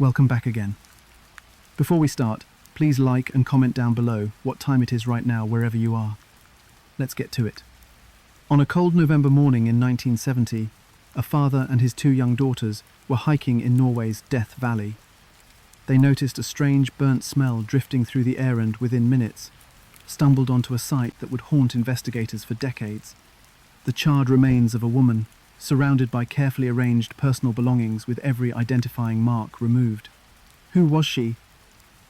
Welcome back again. Before we start, please like and comment down below what time it is right now wherever you are. Let's get to it. On a cold November morning in 1970, a father and his two young daughters were hiking in Norway's Death Valley. They noticed a strange burnt smell drifting through the air and, within minutes, stumbled onto a sight that would haunt investigators for decades. The charred remains of a woman, surrounded by carefully arranged personal belongings with every identifying mark removed. Who was she?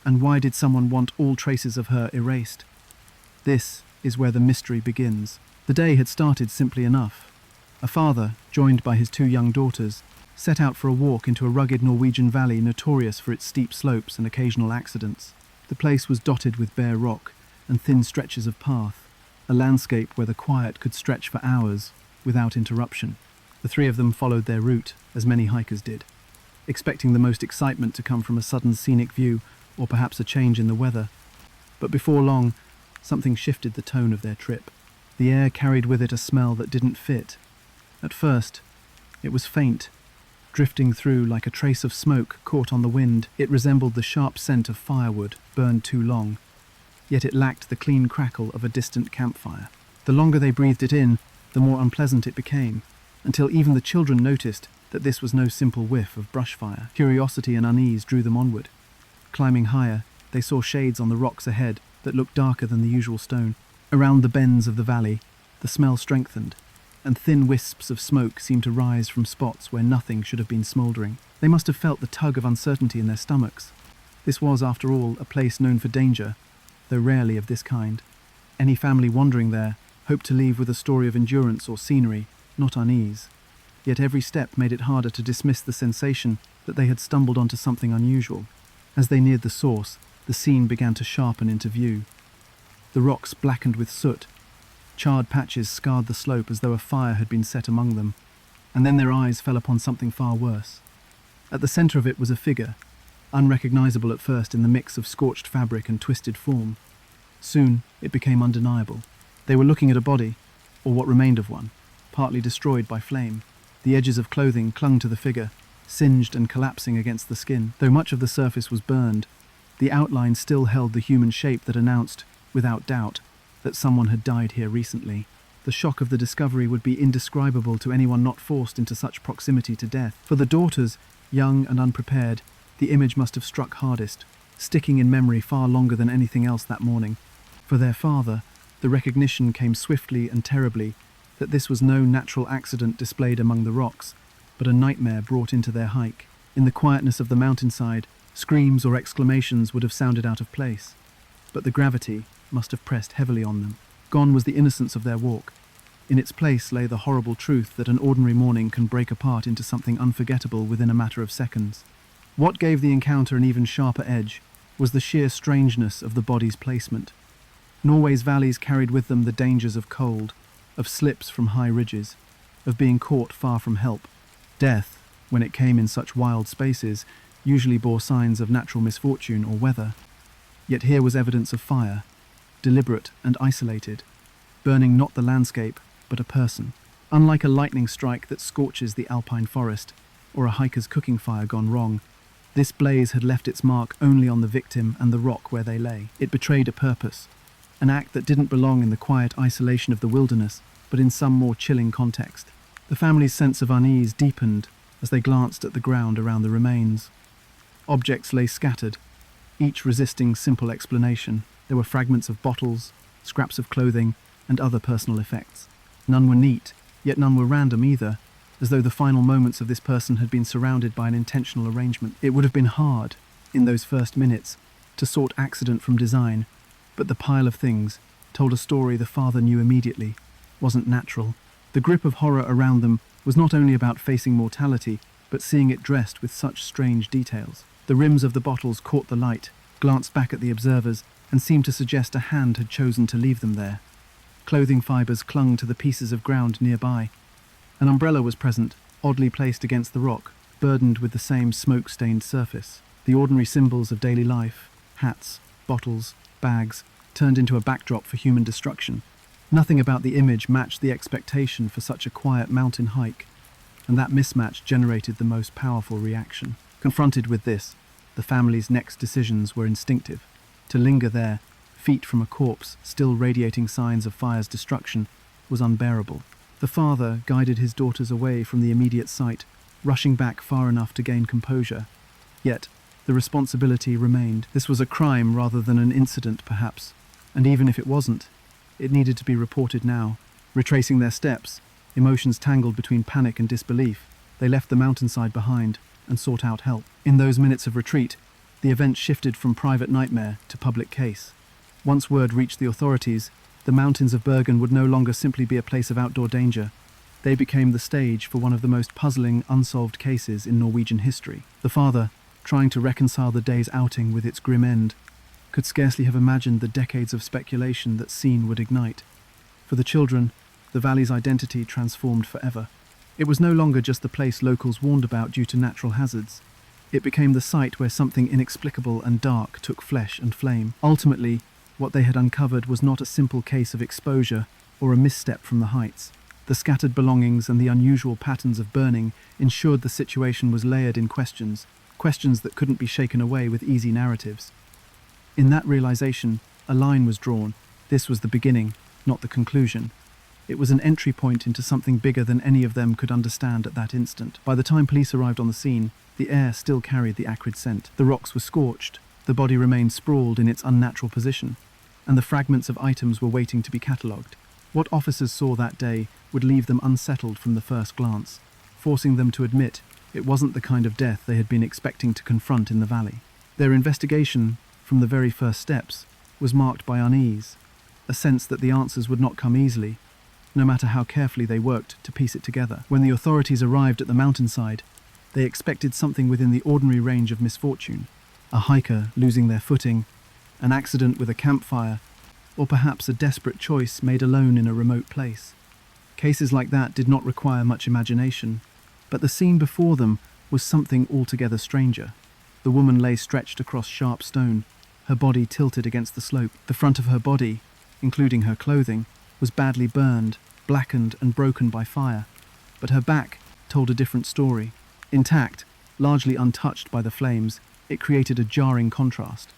And why did someone want all traces of her erased? This is where the mystery begins. The day had started simply enough. A father, joined by his two young daughters, set out for a walk into a rugged Norwegian valley notorious for its steep slopes and occasional accidents. The place was dotted with bare rock and thin stretches of path, a landscape where the quiet could stretch for hours without interruption. The three of them followed their route, as many hikers did, expecting the most excitement to come from a sudden scenic view or perhaps a change in the weather. But before long, something shifted the tone of their trip. The air carried with it a smell that didn't fit. At first, it was faint, drifting through like a trace of smoke caught on the wind. It resembled the sharp scent of firewood burned too long, yet it lacked the clean crackle of a distant campfire. The longer they breathed it in, the more unpleasant it became, until even the children noticed that this was no simple whiff of brush fire. Curiosity and unease drew them onward. Climbing higher, they saw shades on the rocks ahead that looked darker than the usual stone. Around the bends of the valley, the smell strengthened, and thin wisps of smoke seemed to rise from spots where nothing should have been smouldering. They must have felt the tug of uncertainty in their stomachs. This was, after all, a place known for danger, though rarely of this kind. Any family wandering there hoped to leave with a story of endurance or scenery, not unease. Yet every step made it harder to dismiss the sensation that they had stumbled onto something unusual. As they neared the source, the scene began to sharpen into view. The rocks blackened with soot. Charred patches scarred the slope as though a fire had been set among them. And then their eyes fell upon something far worse. At the center of it was a figure, unrecognizable at first in the mix of scorched fabric and twisted form. Soon, it became undeniable. They were looking at a body, or what remained of one, partly destroyed by flame. The edges of clothing clung to the figure, singed and collapsing against the skin. Though much of the surface was burned, the outline still held the human shape that announced, without doubt, that someone had died here recently. The shock of the discovery would be indescribable to anyone not forced into such proximity to death. For the daughters, young and unprepared, the image must have struck hardest, sticking in memory far longer than anything else that morning. For their father, the recognition came swiftly and terribly that this was no natural accident displayed among the rocks, but a nightmare brought into their hike. In the quietness of the mountainside, screams or exclamations would have sounded out of place, but the gravity must have pressed heavily on them. Gone was the innocence of their walk. In its place lay the horrible truth that an ordinary morning can break apart into something unforgettable within a matter of seconds. What gave the encounter an even sharper edge was the sheer strangeness of the body's placement. Norway's valleys carried with them the dangers of cold, of slips from high ridges, of being caught far from help. Death, when it came in such wild spaces, usually bore signs of natural misfortune or weather. Yet here was evidence of fire, deliberate and isolated, burning not the landscape, but a person. Unlike a lightning strike that scorches the alpine forest, or a hiker's cooking fire gone wrong, this blaze had left its mark only on the victim and the rock where they lay. It betrayed a purpose, an act that didn't belong in the quiet isolation of the wilderness, but in some more chilling context. The family's sense of unease deepened as they glanced at the ground around the remains. Objects lay scattered, each resisting simple explanation. There were fragments of bottles, scraps of clothing, and other personal effects. None were neat, yet none were random either, as though the final moments of this person had been surrounded by an intentional arrangement. It would have been hard, in those first minutes, to sort accident from design, but the pile of things told a story the father knew immediately wasn't natural. The grip of horror around them was not only about facing mortality, but seeing it dressed with such strange details. The rims of the bottles caught the light, glanced back at the observers, and seemed to suggest a hand had chosen to leave them there. Clothing fibers clung to the pieces of ground nearby. An umbrella was present, oddly placed against the rock, burdened with the same smoke-stained surface. The ordinary symbols of daily life, hats, bottles, bags, turned into a backdrop for human destruction. Nothing about the image matched the expectation for such a quiet mountain hike, and that mismatch generated the most powerful reaction. Confronted with this, the family's next decisions were instinctive. To linger there, feet from a corpse still radiating signs of fire's destruction, was unbearable. The father guided his daughters away from the immediate site, rushing back far enough to gain composure. Yet, the responsibility remained. This was a crime rather than an incident, perhaps, and even if it wasn't, it needed to be reported now. Retracing their steps, emotions tangled between panic and disbelief, they left the mountainside behind and sought out help. In those minutes of retreat, the event shifted from private nightmare to public case. Once word reached the authorities, the mountains of Bergen would no longer simply be a place of outdoor danger. They became the stage for one of the most puzzling, unsolved cases in Norwegian history. The father, trying to reconcile the day's outing with its grim end, could scarcely have imagined the decades of speculation that scene would ignite. For the children, the valley's identity transformed forever. It was no longer just the place locals warned about due to natural hazards. It became the site where something inexplicable and dark took flesh and flame. Ultimately, what they had uncovered was not a simple case of exposure or a misstep from the heights. The scattered belongings and the unusual patterns of burning ensured the situation was layered in questions that couldn't be shaken away with easy narratives. In that realization, a line was drawn. This was the beginning, not the conclusion. It was an entry point into something bigger than any of them could understand at that instant. By the time police arrived on the scene, the air still carried the acrid scent. The rocks were scorched, the body remained sprawled in its unnatural position, and the fragments of items were waiting to be catalogued. What officers saw that day would leave them unsettled from the first glance, forcing them to admit it wasn't the kind of death they had been expecting to confront in the valley. Their investigation, from the very first steps, was marked by unease, a sense that the answers would not come easily, no matter how carefully they worked to piece it together. When the authorities arrived at the mountainside, they expected something within the ordinary range of misfortune: a hiker losing their footing, an accident with a campfire, or perhaps a desperate choice made alone in a remote place. Cases like that did not require much imagination, but the scene before them was something altogether stranger. The woman lay stretched across sharp stone, her body tilted against the slope. The front of her body, including her clothing, was badly burned, blackened and broken by fire, but her back told a different story. Intact, largely untouched by the flames, it created a jarring contrast.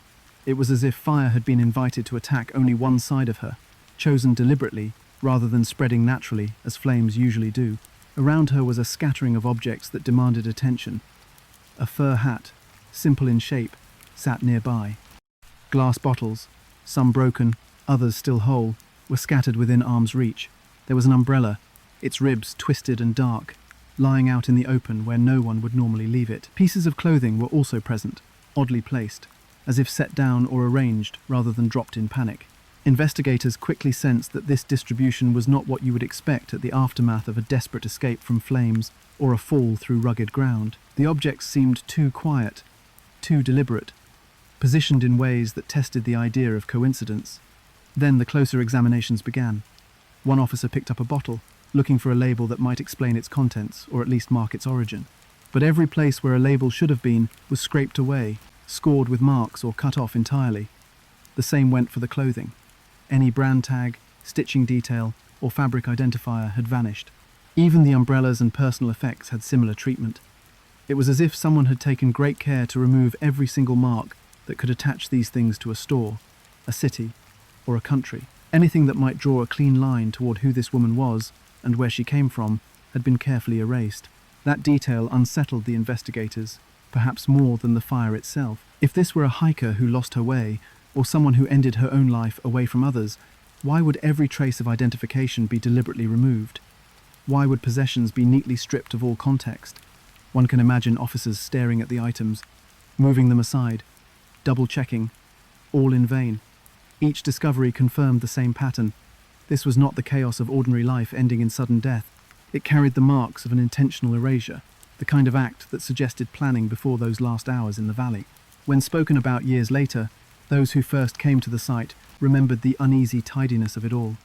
It was as if fire had been invited to attack only one side of her, chosen deliberately rather than spreading naturally as flames usually do. Around her was a scattering of objects that demanded attention. A fur hat, simple in shape, sat nearby. Glass bottles, some broken, others still whole, were scattered within arm's reach. There was an umbrella, its ribs twisted and dark, lying out in the open where no one would normally leave it. Pieces of clothing were also present, oddly placed, as if set down or arranged rather than dropped in panic. Investigators quickly sensed that this distribution was not what you would expect at the aftermath of a desperate escape from flames or a fall through rugged ground. The objects seemed too quiet, too deliberate, positioned in ways that tested the idea of coincidence. Then the closer examinations began. One officer picked up a bottle, looking for a label that might explain its contents or at least mark its origin. But every place where a label should have been was scraped away, scored with marks or cut off entirely. The same went for the clothing. Any brand tag, stitching detail, or fabric identifier had vanished. Even the umbrellas and personal effects had similar treatment. It was as if someone had taken great care to remove every single mark that could attach these things to a store, a city, or a country. Anything that might draw a clean line toward who this woman was and where she came from had been carefully erased. That detail unsettled the investigators, perhaps more than the fire itself. If this were a hiker who lost her way, or someone who ended her own life away from others, why would every trace of identification be deliberately removed? Why would possessions be neatly stripped of all context? One can imagine officers staring at the items, moving them aside, double-checking, all in vain. Each discovery confirmed the same pattern. This was not the chaos of ordinary life ending in sudden death. It carried the marks of an intentional erasure, the kind of act that suggested planning before those last hours in the valley. When spoken about years later, those who first came to the site remembered the uneasy tidiness of it all.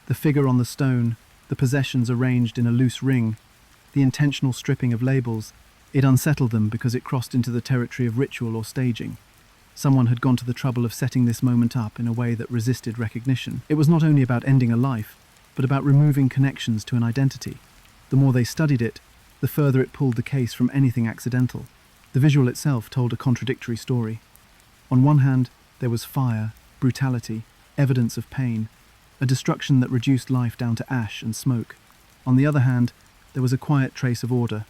The figure on the stone, the possessions arranged in a loose ring, the intentional stripping of labels, it unsettled them because it crossed into the territory of ritual or staging. Someone had gone to the trouble of setting this moment up in a way that resisted recognition. It was not only about ending a life, but about removing connections to an identity. The more they studied it, the further it pulled the case from anything accidental. The visual itself told a contradictory story. On one hand, there was fire, brutality, evidence of pain, a destruction that reduced life down to ash and smoke. On the other hand, there was a quiet trace of order.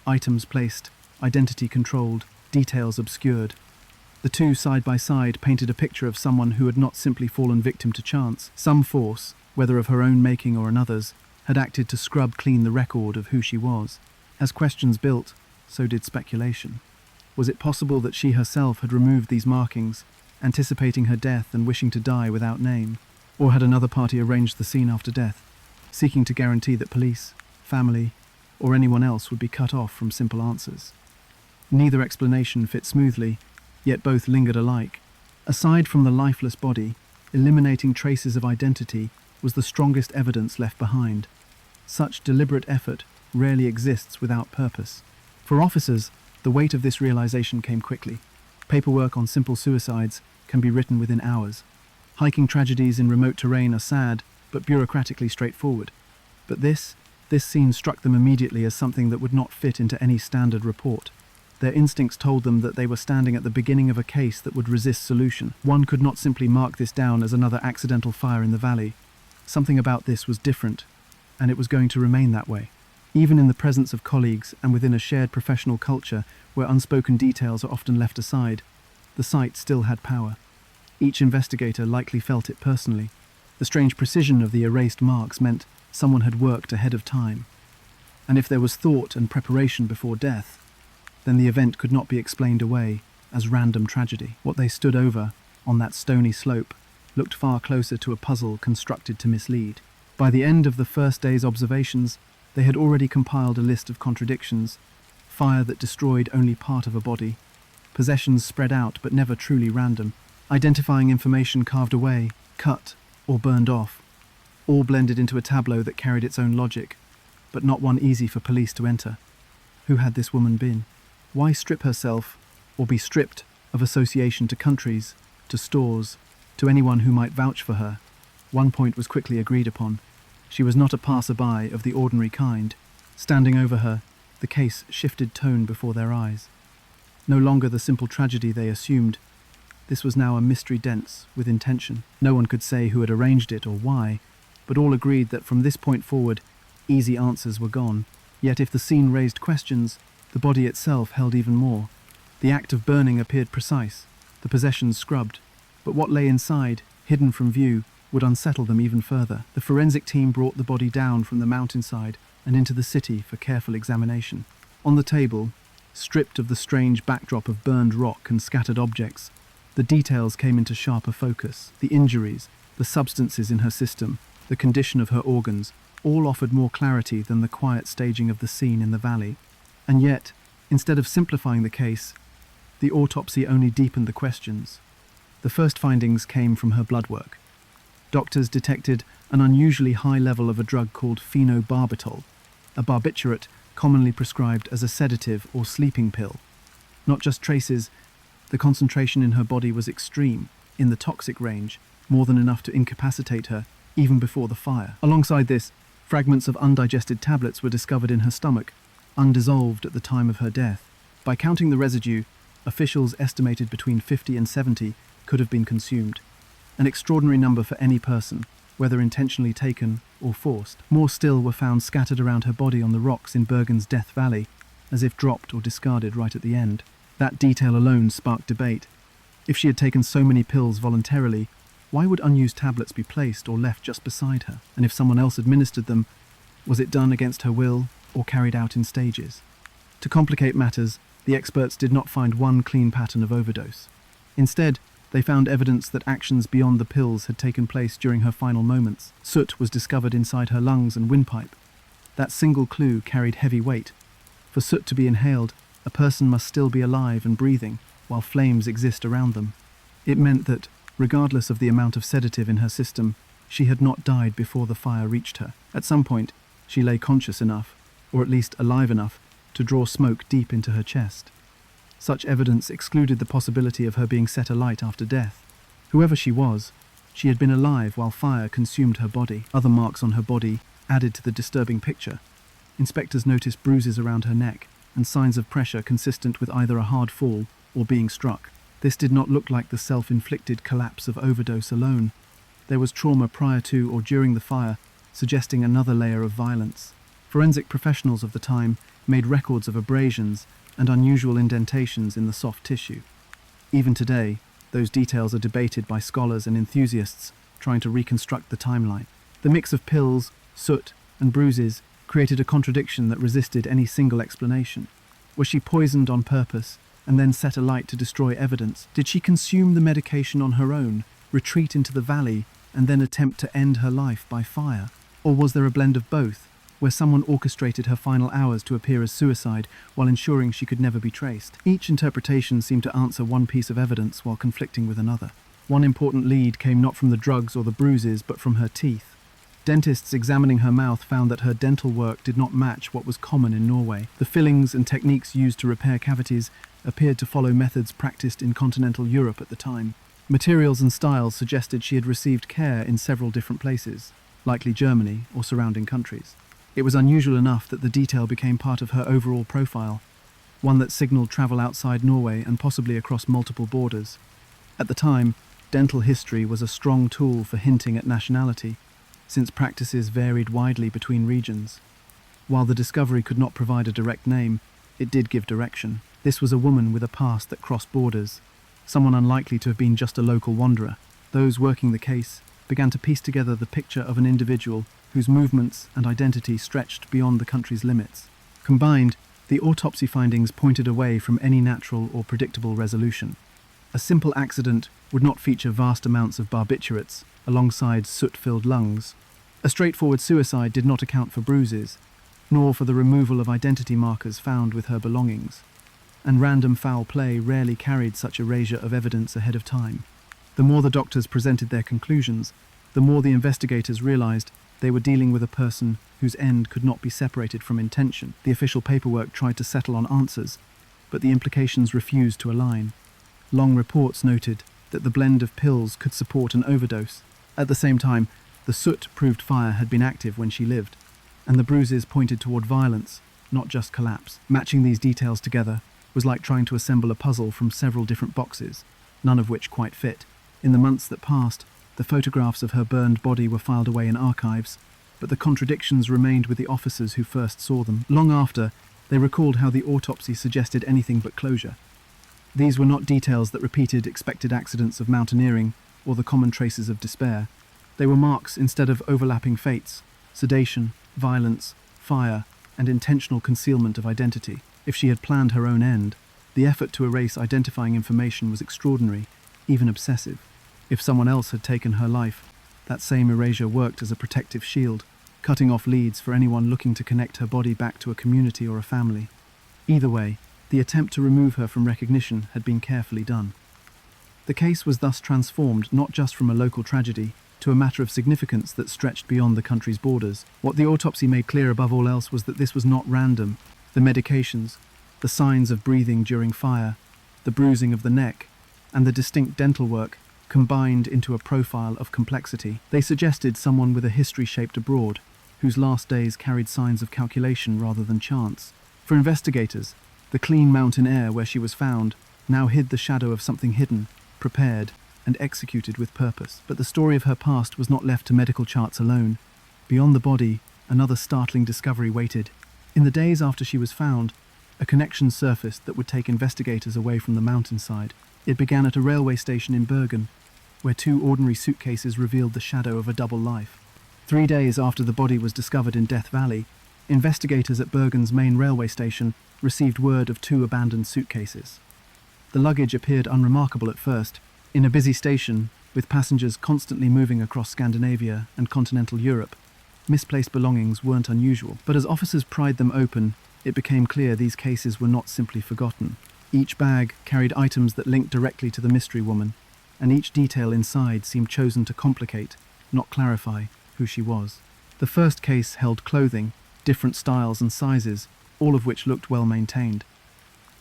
Items placed, identity controlled, details obscured. The two side by side painted a picture of someone who had not simply fallen victim to chance. Some force, whether of her own making or another's, had acted to scrub clean the record of who she was. As questions built, so did speculation. Was it possible that she herself had removed these markings, anticipating her death and wishing to die without name? Or had another party arranged the scene after death, seeking to guarantee that police, family, or anyone else would be cut off from simple answers? Neither explanation fit smoothly, yet both lingered alike. Aside from the lifeless body, eliminating traces of identity was the strongest evidence left behind. Such deliberate effort rarely exists without purpose. For officers, the weight of this realization came quickly. Paperwork on simple suicides can be written within hours. Hiking tragedies in remote terrain are sad, but bureaucratically straightforward. But this scene struck them immediately as something that would not fit into any standard report. Their instincts told them that they were standing at the beginning of a case that would resist solution. One could not simply mark this down as another accidental fire in the valley. Something about this was different, and it was going to remain that way. Even in the presence of colleagues and within a shared professional culture where unspoken details are often left aside, the site still had power. Each investigator likely felt it personally. The strange precision of the erased marks meant someone had worked ahead of time. And if there was thought and preparation before death, then the event could not be explained away as random tragedy. What they stood over, on that stony slope, looked far closer to a puzzle constructed to mislead. By the end of the first day's observations, they had already compiled a list of contradictions: fire that destroyed only part of a body, possessions spread out but never truly random, identifying information carved away, cut, or burned off, all blended into a tableau that carried its own logic, but not one easy for police to enter. Who had this woman been? Why strip herself, or be stripped, of association to countries, to stores, to anyone who might vouch for her? One point was quickly agreed upon. She was not a passerby of the ordinary kind. Standing over her, the case shifted tone before their eyes. No longer the simple tragedy they assumed. This was now a mystery dense with intention. No one could say who had arranged it or why, but all agreed that from this point forward, easy answers were gone. Yet if the scene raised questions, the body itself held even more. The act of burning appeared precise, the possessions scrubbed, but what lay inside, hidden from view, would unsettle them even further. The forensic team brought the body down from the mountainside and into the city for careful examination. On the table, stripped of the strange backdrop of burned rock and scattered objects, the details came into sharper focus. The injuries, the substances in her system, the condition of her organs, all offered more clarity than the quiet staging of the scene in the valley. And yet, instead of simplifying the case, the autopsy only deepened the questions. The first findings came from her blood work. Doctors detected an unusually high level of a drug called phenobarbital, a barbiturate commonly prescribed as a sedative or sleeping pill. Not just traces, the concentration in her body was extreme, in the toxic range, more than enough to incapacitate her, even before the fire. Alongside this, fragments of undigested tablets were discovered in her stomach, undissolved at the time of her death. By counting the residue, officials estimated between 50 and 70 could have been consumed. An extraordinary number for any person, whether intentionally taken or forced. More still were found scattered around her body on the rocks in Bergen's Death Valley, as if dropped or discarded right at the end. That detail alone sparked debate. If she had taken so many pills voluntarily, why would unused tablets be placed or left just beside her? And if someone else administered them, was it done against her will or carried out in stages? To complicate matters, the experts did not find one clean pattern of overdose. Instead, they found evidence that actions beyond the pills had taken place during her final moments. Soot was discovered inside her lungs and windpipe. That single clue carried heavy weight. For soot to be inhaled, a person must still be alive and breathing, while flames exist around them. It meant that, regardless of the amount of sedative in her system, she had not died before the fire reached her. At some point, she lay conscious enough, or at least alive enough, to draw smoke deep into her chest. Such evidence excluded the possibility of her being set alight after death. Whoever she was, she had been alive while fire consumed her body. Other marks on her body added to the disturbing picture. Inspectors noticed bruises around her neck, and signs of pressure consistent with either a hard fall or being struck. This did not look like the self-inflicted collapse of overdose alone. There was trauma prior to or during the fire, suggesting another layer of violence. Forensic professionals of the time made records of abrasions and unusual indentations in the soft tissue. Even today, those details are debated by scholars and enthusiasts trying to reconstruct the timeline. The mix of pills, soot, and bruises created a contradiction that resisted any single explanation. Was she poisoned on purpose and then set alight to destroy evidence? Did she consume the medication on her own, retreat into the valley, and then attempt to end her life by fire? Or was there a blend of both, where someone orchestrated her final hours to appear as suicide while ensuring she could never be traced? Each interpretation seemed to answer one piece of evidence while conflicting with another. One important lead came not from the drugs or the bruises, but from her teeth. Dentists examining her mouth found that her dental work did not match what was common in Norway. The fillings and techniques used to repair cavities appeared to follow methods practiced in continental Europe at the time. Materials and styles suggested she had received care in several different places, likely Germany or surrounding countries. It was unusual enough that the detail became part of her overall profile, one that signaled travel outside Norway and possibly across multiple borders. At the time, dental history was a strong tool for hinting at nationality, since practices varied widely between regions. While the discovery could not provide a direct name, it did give direction. This was a woman with a past that crossed borders, someone unlikely to have been just a local wanderer. Those working the case began to piece together the picture of an individual whose movements and identity stretched beyond the country's limits. Combined, the autopsy findings pointed away from any natural or predictable resolution. A simple accident would not feature vast amounts of barbiturates alongside soot-filled lungs. A straightforward suicide did not account for bruises, nor for the removal of identity markers found with her belongings. And random foul play rarely carried such erasure of evidence ahead of time. The more the doctors presented their conclusions, the more the investigators realized they were dealing with a person whose end could not be separated from intention. The official paperwork tried to settle on answers, but the implications refused to align. Long reports noted that the blend of pills could support an overdose. At the same time, the soot proved fire had been active when she lived, and the bruises pointed toward violence, not just collapse. Matching these details together was like trying to assemble a puzzle from several different boxes, none of which quite fit. In the months that passed, the photographs of her burned body were filed away in archives, but the contradictions remained with the officers who first saw them. Long after, they recalled how the autopsy suggested anything but closure. These were not details that repeated expected accidents of mountaineering or the common traces of despair. They were marks instead of overlapping fates: sedation, violence, fire, and intentional concealment of identity. If she had planned her own end, the effort to erase identifying information was extraordinary, even obsessive. If someone else had taken her life, that same erasure worked as a protective shield, cutting off leads for anyone looking to connect her body back to a community or a family. Either way, the attempt to remove her from recognition had been carefully done. The case was thus transformed not just from a local tragedy to a matter of significance that stretched beyond the country's borders. What the autopsy made clear above all else was that this was not random. The medications, the signs of breathing during fire, the bruising of the neck, and the distinct dental work combined into a profile of complexity. They suggested someone with a history shaped abroad, whose last days carried signs of calculation rather than chance. For investigators, the clean mountain air where she was found now hid the shadow of something hidden, prepared, and executed with purpose. But the story of her past was not left to medical charts alone. Beyond the body, another startling discovery waited. In the days after she was found, a connection surfaced that would take investigators away from the mountainside. It began at a railway station in Bergen, where two ordinary suitcases revealed the shadow of a double life. 3 days after the body was discovered in Death Valley, investigators at Bergen's main railway station received word of 2 abandoned suitcases. The luggage appeared unremarkable at first. In a busy station, with passengers constantly moving across Scandinavia and continental Europe, misplaced belongings weren't unusual. But as officers pried them open, it became clear these cases were not simply forgotten. Each bag carried items that linked directly to the mystery woman, and each detail inside seemed chosen to complicate, not clarify, who she was. The first case held clothing, different styles and sizes, all of which looked well maintained.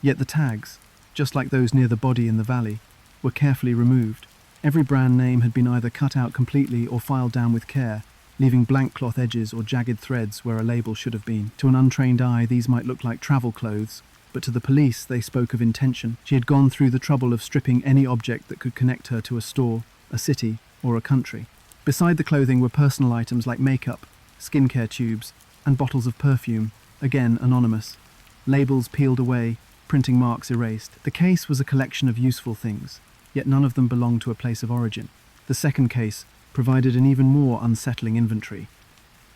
Yet the tags, just like those near the body in the valley, were carefully removed. Every brand name had been either cut out completely or filed down with care, leaving blank cloth edges or jagged threads where a label should have been. To an untrained eye, these might look like travel clothes, but to the police they spoke of intention. She had gone through the trouble of stripping any object that could connect her to a store, a city, or a country. Beside the clothing were personal items like makeup, skincare tubes, and bottles of perfume, again anonymous. Labels peeled away, printing marks erased. The case was a collection of useful things, yet none of them belonged to a place of origin. The second case provided an even more unsettling inventory.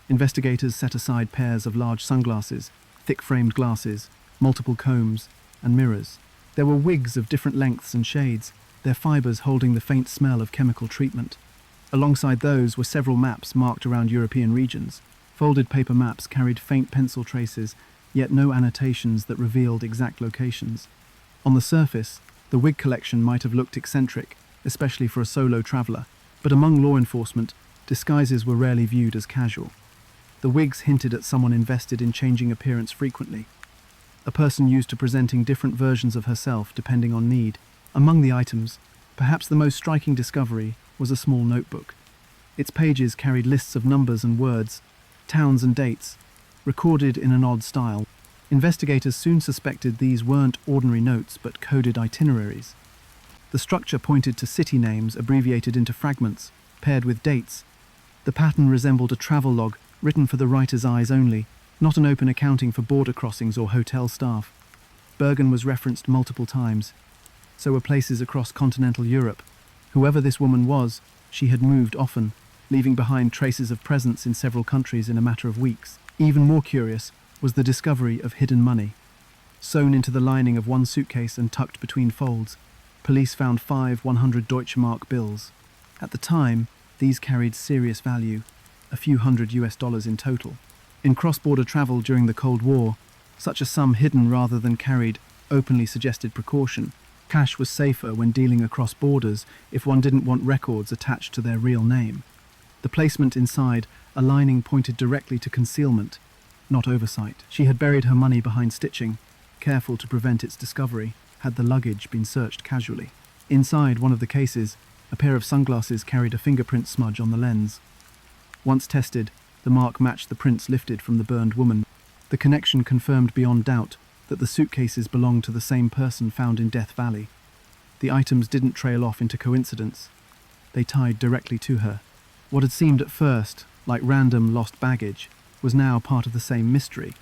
Investigators set aside pairs of large sunglasses, thick-framed glasses, multiple combs, and mirrors. There were wigs of different lengths and shades, their fibers holding the faint smell of chemical treatment. Alongside those were several maps marked around European regions. Folded paper maps carried faint pencil traces, yet no annotations that revealed exact locations. On the surface, the wig collection might have looked eccentric, especially for a solo traveller, but among law enforcement, disguises were rarely viewed as casual. The wigs hinted at someone invested in changing appearance frequently, a person used to presenting different versions of herself depending on need. Among the items, perhaps the most striking discovery was a small notebook. Its pages carried lists of numbers and words, towns and dates, recorded in an odd style. Investigators soon suspected these weren't ordinary notes but coded itineraries. The structure pointed to city names abbreviated into fragments, paired with dates. The pattern resembled a travel log written for the writer's eyes only, not an open accounting for border crossings or hotel staff. Bergen was referenced multiple times. So were places across continental Europe. Whoever this woman was, she had moved often, leaving behind traces of presence in several countries in a matter of weeks. Even more curious was the discovery of hidden money. Sewn into the lining of one suitcase and tucked between folds, police found 5 100 Deutsche Mark bills. At the time, these carried serious value, a few hundred US dollars in total. In cross-border travel during the Cold War, such a sum hidden rather than carried openly suggested precaution. Cash was safer when dealing across borders if one didn't want records attached to their real name. The placement inside, a lining pointed directly to concealment, not oversight. She had buried her money behind stitching, careful to prevent its discovery had the luggage been searched casually. Inside one of the cases, a pair of sunglasses carried a fingerprint smudge on the lens. Once tested, the mark matched the prints lifted from the burned woman. The connection confirmed beyond doubt that the suitcases belonged to the same person found in Death Valley. The items didn't trail off into coincidence. They tied directly to her. What had seemed at first like random lost baggage was now part of the same mystery,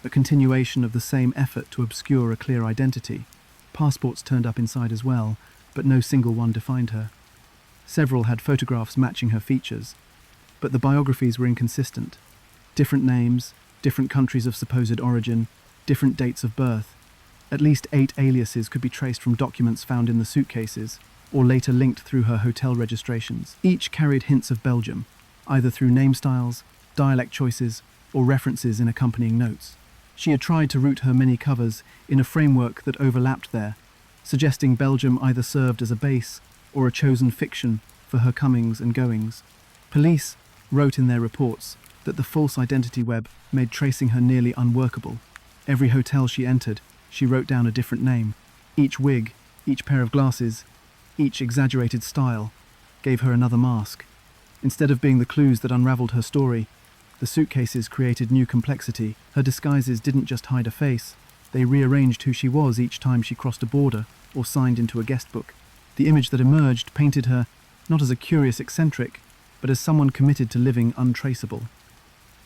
a continuation of the same effort to obscure a clear identity. Passports turned up inside as well, but no single one defined her. Several had photographs matching her features, but the biographies were inconsistent. Different names, different countries of supposed origin, different dates of birth. At least 8 aliases could be traced from documents found in the suitcases, or later linked through her hotel registrations. Each carried hints of Belgium, either through name styles, dialect choices, or references in accompanying notes. She had tried to route her many covers in a framework that overlapped there, suggesting Belgium either served as a base or a chosen fiction for her comings and goings. Police wrote in their reports that the false identity web made tracing her nearly unworkable. Every hotel she entered, she wrote down a different name. Each wig, each pair of glasses, each exaggerated style, gave her another mask. Instead of being the clues that unraveled her story, the suitcases created new complexity. Her disguises didn't just hide a face, they rearranged who she was each time she crossed a border or signed into a guest book. The image that emerged painted her not as a curious eccentric, but as someone committed to living untraceable.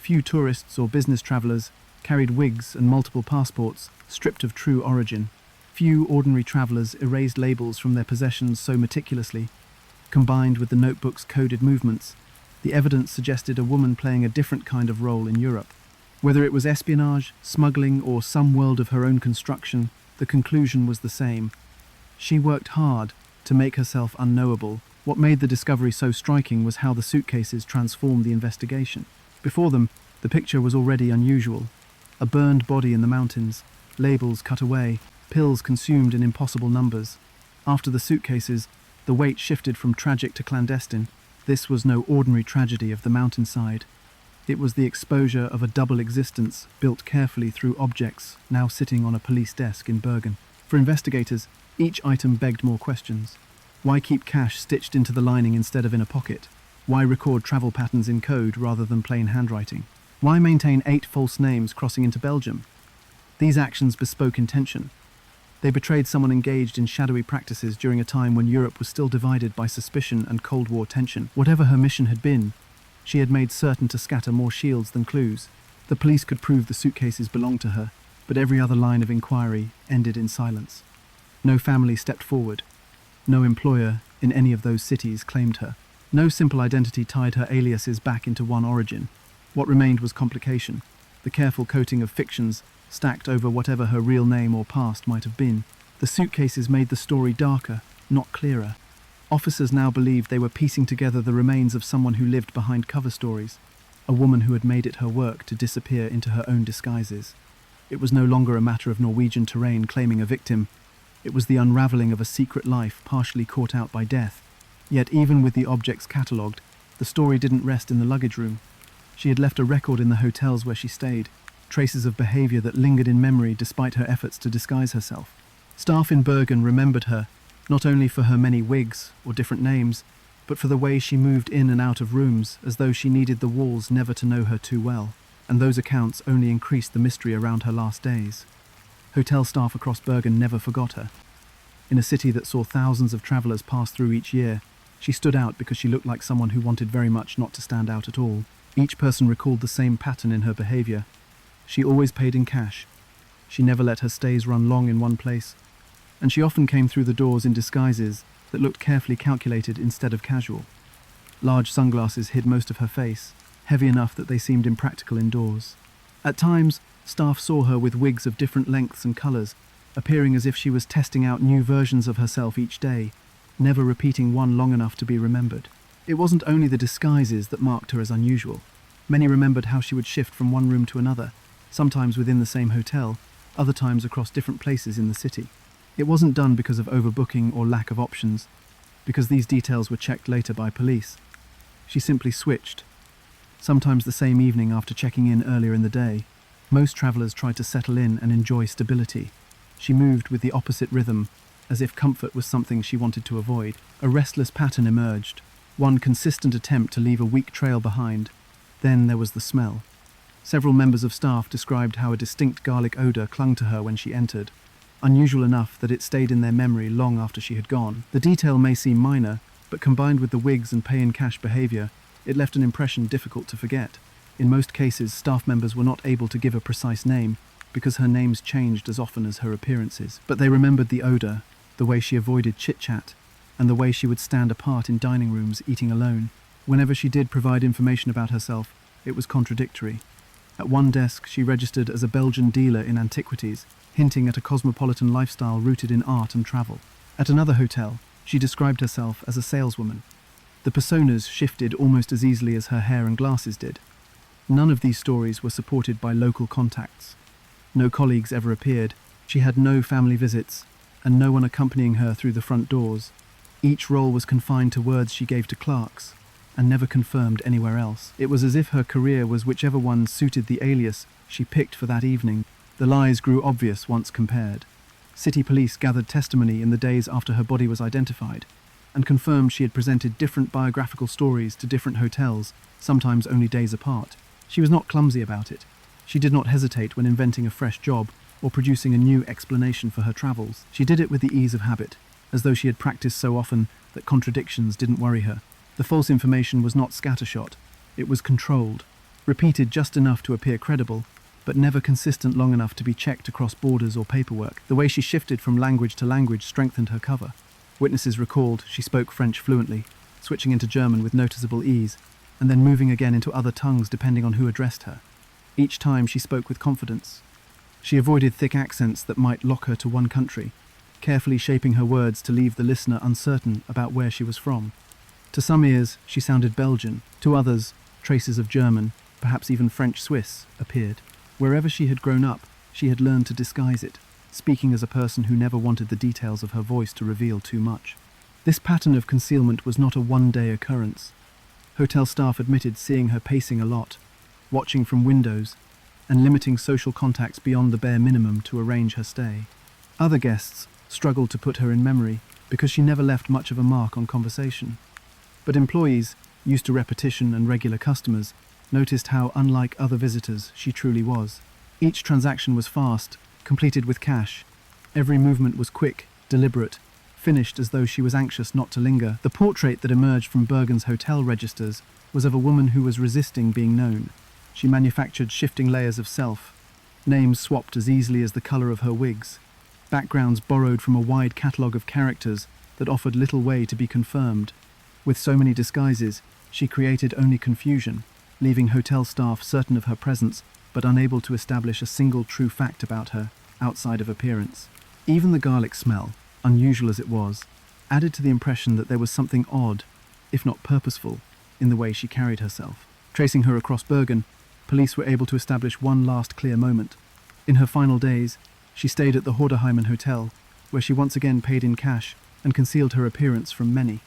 Few tourists or business travellers carried wigs and multiple passports, stripped of true origin. Few ordinary travellers erased labels from their possessions so meticulously. Combined with the notebook's coded movements, the evidence suggested a woman playing a different kind of role in Europe. Whether it was espionage, smuggling, or some world of her own construction, the conclusion was the same. She worked hard to make herself unknowable. What made the discovery so striking was how the suitcases transformed the investigation. Before them, the picture was already unusual. A burned body in the mountains, labels cut away, pills consumed in impossible numbers. After the suitcases, the weight shifted from tragic to clandestine. This was no ordinary tragedy of the mountainside. It was the exposure of a double existence built carefully through objects now sitting on a police desk in Bergen. For investigators, each item begged more questions. Why keep cash stitched into the lining instead of in a pocket? Why record travel patterns in code rather than plain handwriting? Why maintain 8 false names crossing into Belgium? These actions bespoke intention. They betrayed someone engaged in shadowy practices during a time when Europe was still divided by suspicion and Cold War tension. Whatever her mission had been, she had made certain to scatter more shields than clues. The police could prove the suitcases belonged to her, but every other line of inquiry ended in silence. No family stepped forward. No employer in any of those cities claimed her. No simple identity tied her aliases back into one origin. What remained was complication, the careful coating of fictions stacked over whatever her real name or past might have been. The suitcases made the story darker, not clearer. Officers now believed they were piecing together the remains of someone who lived behind cover stories, a woman who had made it her work to disappear into her own disguises. It was no longer a matter of Norwegian terrain claiming a victim. It was the unravelling of a secret life partially caught out by death. Yet even with the objects catalogued, the story didn't rest in the luggage room. She had left a record in the hotels where she stayed, traces of behaviour that lingered in memory despite her efforts to disguise herself. Staff in Bergen remembered her, not only for her many wigs or different names, but for the way she moved in and out of rooms as though she needed the walls never to know her too well, and those accounts only increased the mystery around her last days. Hotel staff across Bergen never forgot her. In a city that saw thousands of travellers pass through each year, she stood out because she looked like someone who wanted very much not to stand out at all. Each person recalled the same pattern in her behaviour. She always paid in cash. She never let her stays run long in one place. And she often came through the doors in disguises that looked carefully calculated instead of casual. Large sunglasses hid most of her face, heavy enough that they seemed impractical indoors. At times, staff saw her with wigs of different lengths and colours, appearing as if she was testing out new versions of herself each day, never repeating one long enough to be remembered. It wasn't only the disguises that marked her as unusual. Many remembered how she would shift from one room to another, sometimes within the same hotel, other times across different places in the city. It wasn't done because of overbooking or lack of options, because these details were checked later by police. She simply switched, sometimes the same evening after checking in earlier in the day. Most travellers tried to settle in and enjoy stability. She moved with the opposite rhythm, as if comfort was something she wanted to avoid. A restless pattern emerged, one consistent attempt to leave a weak trail behind. Then there was the smell. Several members of staff described how a distinct garlic odour clung to her when she entered, unusual enough that it stayed in their memory long after she had gone. The detail may seem minor, but combined with the wigs and pay-in-cash behaviour, it left an impression difficult to forget. In most cases, staff members were not able to give a precise name, because her names changed as often as her appearances. But they remembered the odour, the way she avoided chit-chat, and the way she would stand apart in dining rooms eating alone. Whenever she did provide information about herself, it was contradictory. At one desk, she registered as a Belgian dealer in antiquities, hinting at a cosmopolitan lifestyle rooted in art and travel. At another hotel, she described herself as a saleswoman. The personas shifted almost as easily as her hair and glasses did. None of these stories were supported by local contacts. No colleagues ever appeared. She had no family visits, and no one accompanying her through the front doors. Each role was confined to words she gave to clerks, and never confirmed anywhere else. It was as if her career was whichever one suited the alias she picked for that evening. The lies grew obvious once compared. City police gathered testimony in the days after her body was identified, and confirmed she had presented different biographical stories to different hotels, sometimes only days apart. She was not clumsy about it. She did not hesitate when inventing a fresh job or producing a new explanation for her travels. She did it with the ease of habit, as though she had practiced so often that contradictions didn't worry her. The false information was not scattershot. It was controlled, repeated just enough to appear credible, but never consistent long enough to be checked across borders or paperwork. The way she shifted from language to language strengthened her cover. Witnesses recalled she spoke French fluently, switching into German with noticeable ease, and then moving again into other tongues depending on who addressed her. Each time she spoke with confidence. She avoided thick accents that might lock her to one country, carefully shaping her words to leave the listener uncertain about where she was from. To some ears, she sounded Belgian. To others, traces of German, perhaps even French-Swiss, appeared. Wherever she had grown up, she had learned to disguise it, speaking as a person who never wanted the details of her voice to reveal too much. This pattern of concealment was not a one-day occurrence. Hotel staff admitted seeing her pacing a lot, watching from windows, and limiting social contacts beyond the bare minimum to arrange her stay. Other guests struggled to put her in memory because she never left much of a mark on conversation. But employees, used to repetition and regular customers, noticed how unlike other visitors she truly was. Each transaction was fast, completed with cash. Every movement was quick, deliberate, finished as though she was anxious not to linger. The portrait that emerged from Bergen's hotel registers was of a woman who was resisting being known. She manufactured shifting layers of self, names swapped as easily as the colour of her wigs, backgrounds borrowed from a wide catalogue of characters that offered little way to be confirmed. With so many disguises, she created only confusion, leaving hotel staff certain of her presence but unable to establish a single true fact about her outside of appearance. Even the garlic smell, unusual as it was, added to the impression that there was something odd, if not purposeful, in the way she carried herself. Tracing her across Bergen, police were able to establish one last clear moment. In her final days, she stayed at the Horderheimen Hotel, where she once again paid in cash and concealed her appearance from many.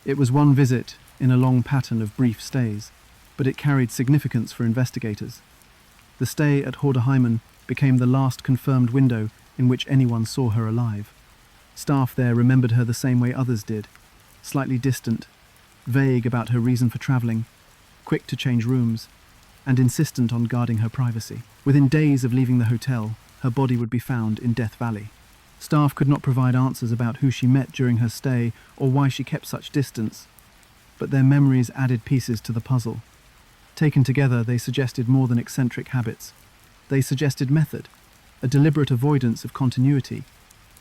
It was one visit in a long pattern of brief stays, but it carried significance for investigators. The stay at Horderheimen became the last confirmed window in which anyone saw her alive. Staff there remembered her the same way others did, slightly distant, vague about her reason for travelling, quick to change rooms, and insistent on guarding her privacy. Within days of leaving the hotel, her body would be found in Death Valley. Staff could not provide answers about who she met during her stay or why she kept such distance, but their memories added pieces to the puzzle. Taken together, they suggested more than eccentric habits. They suggested method, a deliberate avoidance of continuity,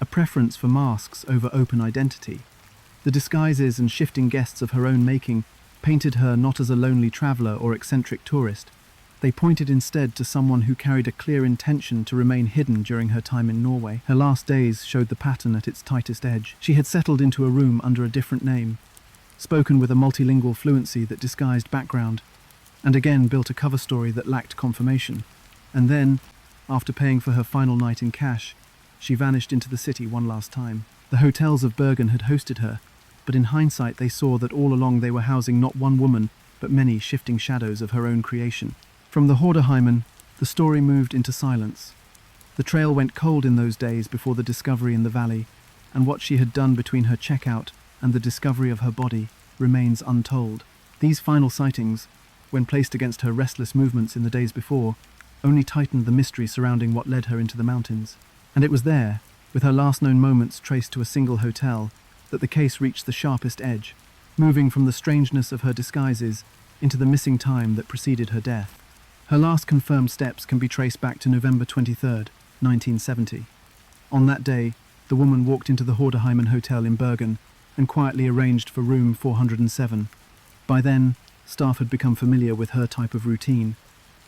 a preference for masks over open identity. The disguises and shifting guests of her own making painted her not as a lonely traveller or eccentric tourist. They pointed instead to someone who carried a clear intention to remain hidden during her time in Norway. Her last days showed the pattern at its tightest edge. She had settled into a room under a different name, spoken with a multilingual fluency that disguised background, and again built a cover story that lacked confirmation. And then, after paying for her final night in cash, she vanished into the city one last time. The hotels of Bergen had hosted her, but in hindsight they saw that all along they were housing not one woman, but many shifting shadows of her own creation. From the Horderheimen, the story moved into silence. The trail went cold in those days before the discovery in the valley, and what she had done between her checkout and the discovery of her body remains untold. These final sightings, when placed against her restless movements in the days before, only tightened the mystery surrounding what led her into the mountains. And it was there, with her last known moments traced to a single hotel, that the case reached the sharpest edge, moving from the strangeness of her disguises into the missing time that preceded her death. Her last confirmed steps can be traced back to November 23rd, 1970. On that day, the woman walked into the Horderheimen Hotel in Bergen and quietly arranged for room 407. By then, staff had become familiar with her type of routine.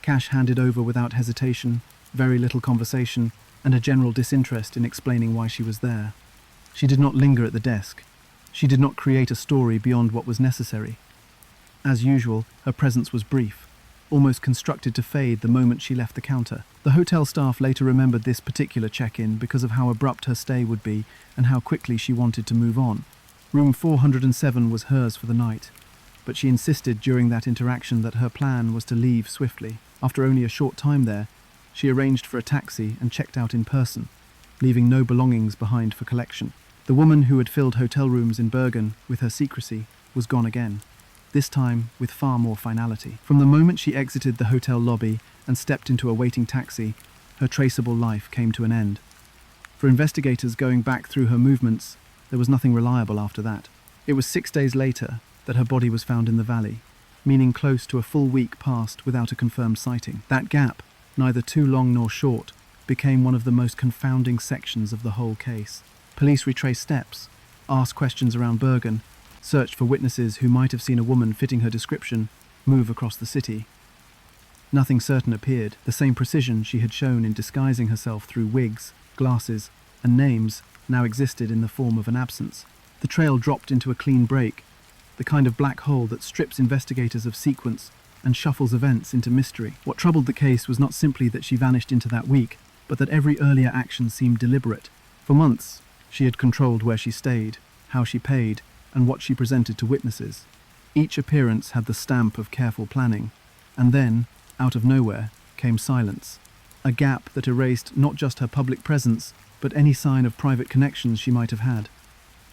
Cash handed over without hesitation, very little conversation, and a general disinterest in explaining why she was there. She did not linger at the desk. She did not create a story beyond what was necessary. As usual, her presence was brief, almost constructed to fade the moment she left the counter. The hotel staff later remembered this particular check-in because of how abrupt her stay would be and how quickly she wanted to move on. Room 407 was hers for the night, but she insisted during that interaction that her plan was to leave swiftly. After only a short time there, she arranged for a taxi and checked out in person, leaving no belongings behind for collection. The woman who had filled hotel rooms in Bergen with her secrecy was gone again, this time with far more finality. From the moment she exited the hotel lobby and stepped into a waiting taxi, her traceable life came to an end. For investigators going back through her movements, there was nothing reliable after that. It was 6 days later that her body was found in the valley, meaning close to a full week passed without a confirmed sighting. That gap, neither too long nor short, became one of the most confounding sections of the whole case. Police retraced steps, asked questions around Bergen, searched for witnesses who might have seen a woman fitting her description move across the city. Nothing certain appeared. The same precision she had shown in disguising herself through wigs, glasses, and names now existed in the form of an absence. The trail dropped into a clean break, the kind of black hole that strips investigators of sequence and shuffles events into mystery. What troubled the case was not simply that she vanished into that week, but that every earlier action seemed deliberate. For months, she had controlled where she stayed, how she paid, and what she presented to witnesses. Each appearance had the stamp of careful planning, and then, out of nowhere, came silence. A gap that erased not just her public presence, but any sign of private connections she might have had.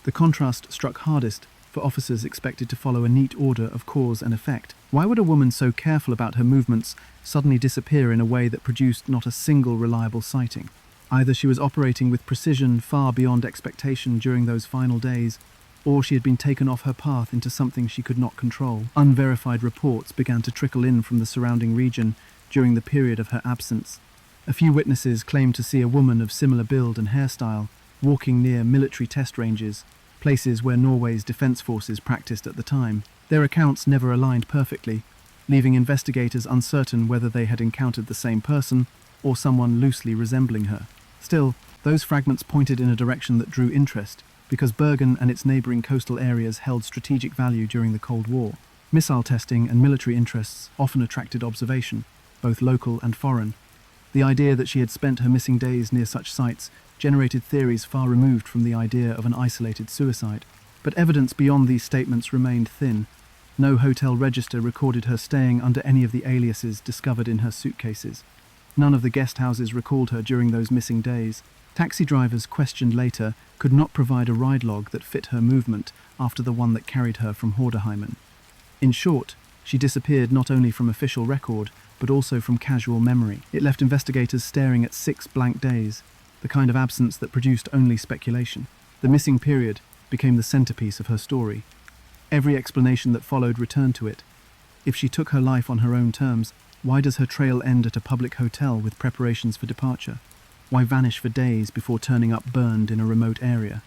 The contrast struck hardest for officers expected to follow a neat order of cause and effect. Why would a woman so careful about her movements suddenly disappear in a way that produced not a single reliable sighting? Either she was operating with precision far beyond expectation during those final days, or she had been taken off her path into something she could not control. Unverified reports began to trickle in from the surrounding region during the period of her absence. A few witnesses claimed to see a woman of similar build and hairstyle walking near military test ranges, places where Norway's defense forces practiced at the time. Their accounts never aligned perfectly, leaving investigators uncertain whether they had encountered the same person or someone loosely resembling her. Still, those fragments pointed in a direction that drew interest, because Bergen and its neighboring coastal areas held strategic value during the Cold War. Missile testing and military interests often attracted observation, both local and foreign. The idea that she had spent her missing days near such sites generated theories far removed from the idea of an isolated suicide. But evidence beyond these statements remained thin. No hotel register recorded her staying under any of the aliases discovered in her suitcases. None of the guest houses recalled her during those missing days. Taxi drivers questioned later could not provide a ride log that fit her movement after the one that carried her from Horderheimen. In short, she disappeared not only from official record, but also from casual memory. It left investigators staring at 6 blank days, the kind of absence that produced only speculation. The missing period became the centerpiece of her story. Every explanation that followed returned to it. If she took her life on her own terms, why does her trail end at a public hotel with preparations for departure? Why vanish for days before turning up burned in a remote area?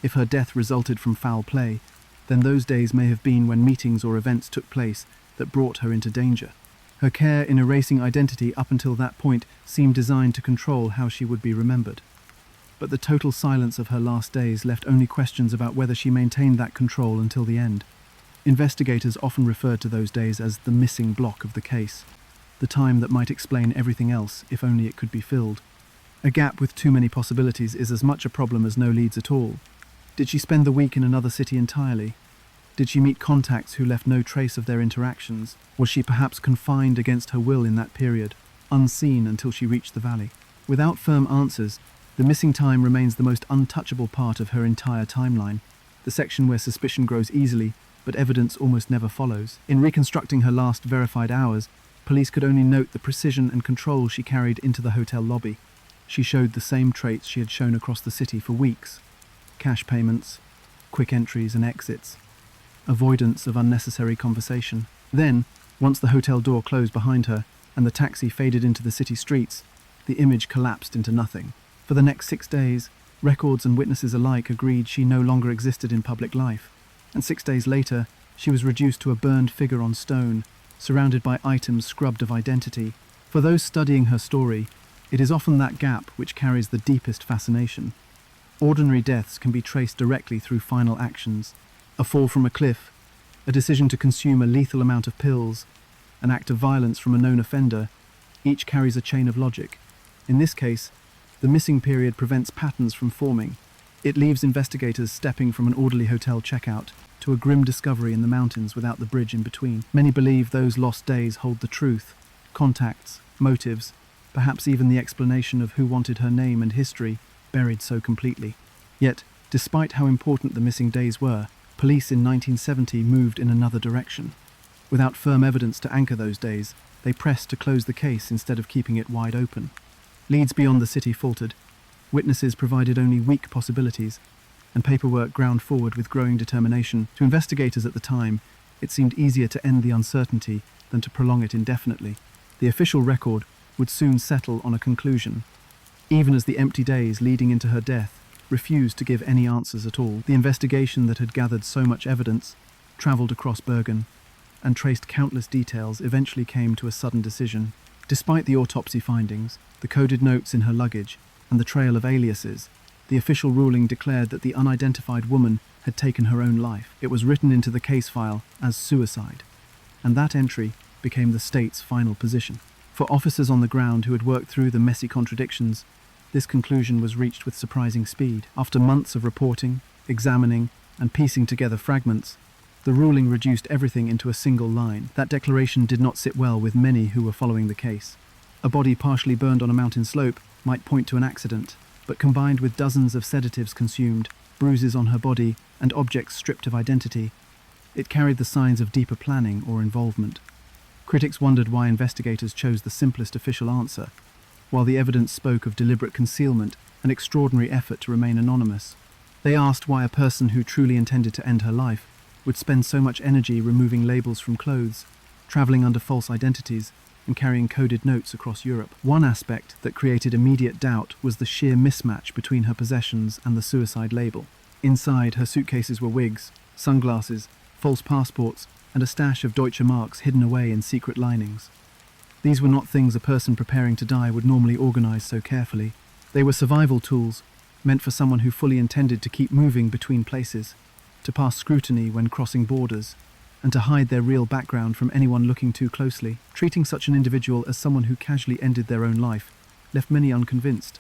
If her death resulted from foul play, then those days may have been when meetings or events took place that brought her into danger. Her care in erasing identity up until that point seemed designed to control how she would be remembered. But the total silence of her last days left only questions about whether she maintained that control until the end. Investigators often referred to those days as the missing block of the case, the time that might explain everything else if only it could be filled. A gap with too many possibilities is as much a problem as no leads at all. Did she spend the week in another city entirely? Did she meet contacts who left no trace of their interactions? Was she perhaps confined against her will in that period, unseen until she reached the valley? Without firm answers, the missing time remains the most untouchable part of her entire timeline, the section where suspicion grows easily, but evidence almost never follows. In reconstructing her last verified hours, police could only note the precision and control she carried into the hotel lobby. She showed the same traits she had shown across the city for weeks: cash payments, quick entries and exits, avoidance of unnecessary conversation. Then, once the hotel door closed behind her and the taxi faded into the city streets, the image collapsed into nothing. For the next 6 days, records and witnesses alike agreed she no longer existed in public life. And 6 days later, she was reduced to a burned figure on stone, surrounded by items scrubbed of identity. For those studying her story, it is often that gap which carries the deepest fascination. Ordinary deaths can be traced directly through final actions: a fall from a cliff, a decision to consume a lethal amount of pills, an act of violence from a known offender. Each carries a chain of logic. In this case, the missing period prevents patterns from forming. It leaves investigators stepping from an orderly hotel checkout to a grim discovery in the mountains without the bridge in between. Many believe those lost days hold the truth, contacts, motives, perhaps even the explanation of who wanted her name and history buried so completely. Yet, despite how important the missing days were, police in 1970 moved in another direction. Without firm evidence to anchor those days, they pressed to close the case instead of keeping it wide open. Leads beyond the city faltered, witnesses provided only weak possibilities, and paperwork ground forward with growing determination. To investigators at the time, it seemed easier to end the uncertainty than to prolong it indefinitely. The official record would soon settle on a conclusion, even as the empty days leading into her death refused to give any answers at all. The investigation that had gathered so much evidence, travelled across Bergen, and traced countless details eventually came to a sudden decision. Despite the autopsy findings, the coded notes in her luggage, and the trail of aliases, the official ruling declared that the unidentified woman had taken her own life. It was written into the case file as suicide, and that entry became the state's final position. For officers on the ground who had worked through the messy contradictions, this conclusion was reached with surprising speed. After months of reporting, examining, and piecing together fragments, the ruling reduced everything into a single line. That declaration did not sit well with many who were following the case. A body partially burned on a mountain slope might point to an accident, but combined with dozens of sedatives consumed, bruises on her body, and objects stripped of identity, it carried the signs of deeper planning or involvement. Critics wondered why investigators chose the simplest official answer, while the evidence spoke of deliberate concealment and extraordinary effort to remain anonymous. They asked why a person who truly intended to end her life would spend so much energy removing labels from clothes, traveling under false identities, and carrying coded notes across Europe. One aspect that created immediate doubt was the sheer mismatch between her possessions and the suicide label. Inside, her suitcases were wigs, sunglasses, false passports, and a stash of Deutsche Marks hidden away in secret linings. These were not things a person preparing to die would normally organize so carefully. They were survival tools, meant for someone who fully intended to keep moving between places, to pass scrutiny when crossing borders, and to hide their real background from anyone looking too closely. Treating such an individual as someone who casually ended their own life left many unconvinced.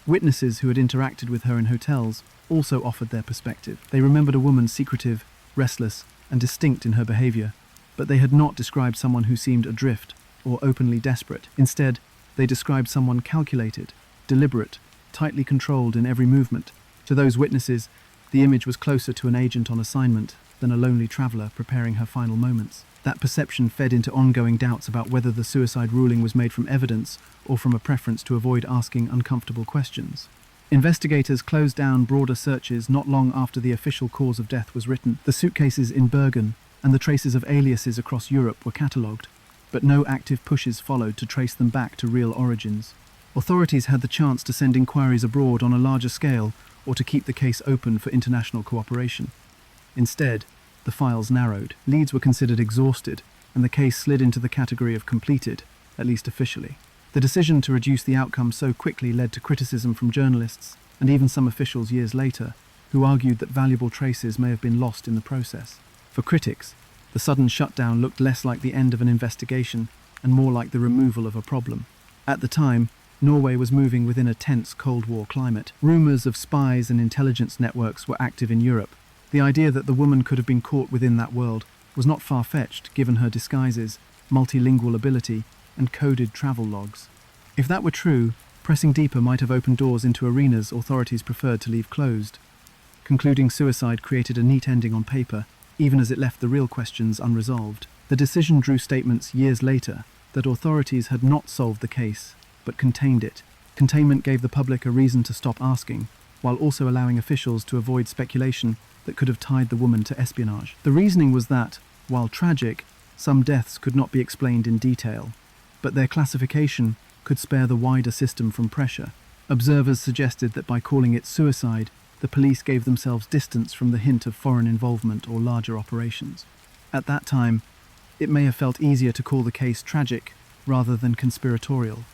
Witnesses who had interacted with her in hotels also offered their perspective. They remembered a woman secretive, restless, and distinct in her behavior, but they had not described someone who seemed adrift or openly desperate. Instead, they described someone calculated, deliberate, tightly controlled in every movement. To those witnesses, the image was closer to an agent on assignment than a lonely traveller preparing her final moments. That perception fed into ongoing doubts about whether the suicide ruling was made from evidence or from a preference to avoid asking uncomfortable questions. Investigators closed down broader searches not long after the official cause of death was written. The suitcases in Bergen and the traces of aliases across Europe were catalogued, but no active pushes followed to trace them back to real origins. Authorities had the chance to send inquiries abroad on a larger scale or to keep the case open for international cooperation. Instead, the files narrowed. Leads were considered exhausted, and the case slid into the category of completed, at least officially. The decision to reduce the outcome so quickly led to criticism from journalists and even some officials years later, who argued that valuable traces may have been lost in the process. For critics, the sudden shutdown looked less like the end of an investigation and more like the removal of a problem. At the time, Norway was moving within a tense Cold War climate. Rumours of spies and intelligence networks were active in Europe. The idea that the woman could have been caught within that world was not far-fetched, given her disguises, multilingual ability, and coded travel logs. If that were true, pressing deeper might have opened doors into arenas authorities preferred to leave closed. Concluding suicide created a neat ending on paper, even as it left the real questions unresolved. The decision drew statements years later that authorities had not solved the case, but contained it. Containment gave the public a reason to stop asking, while also allowing officials to avoid speculation that could have tied the woman to espionage. The reasoning was that, while tragic, some deaths could not be explained in detail, but their classification could spare the wider system from pressure. Observers suggested that by calling it suicide, the police gave themselves distance from the hint of foreign involvement or larger operations. At that time, it may have felt easier to call the case tragic rather than conspiratorial.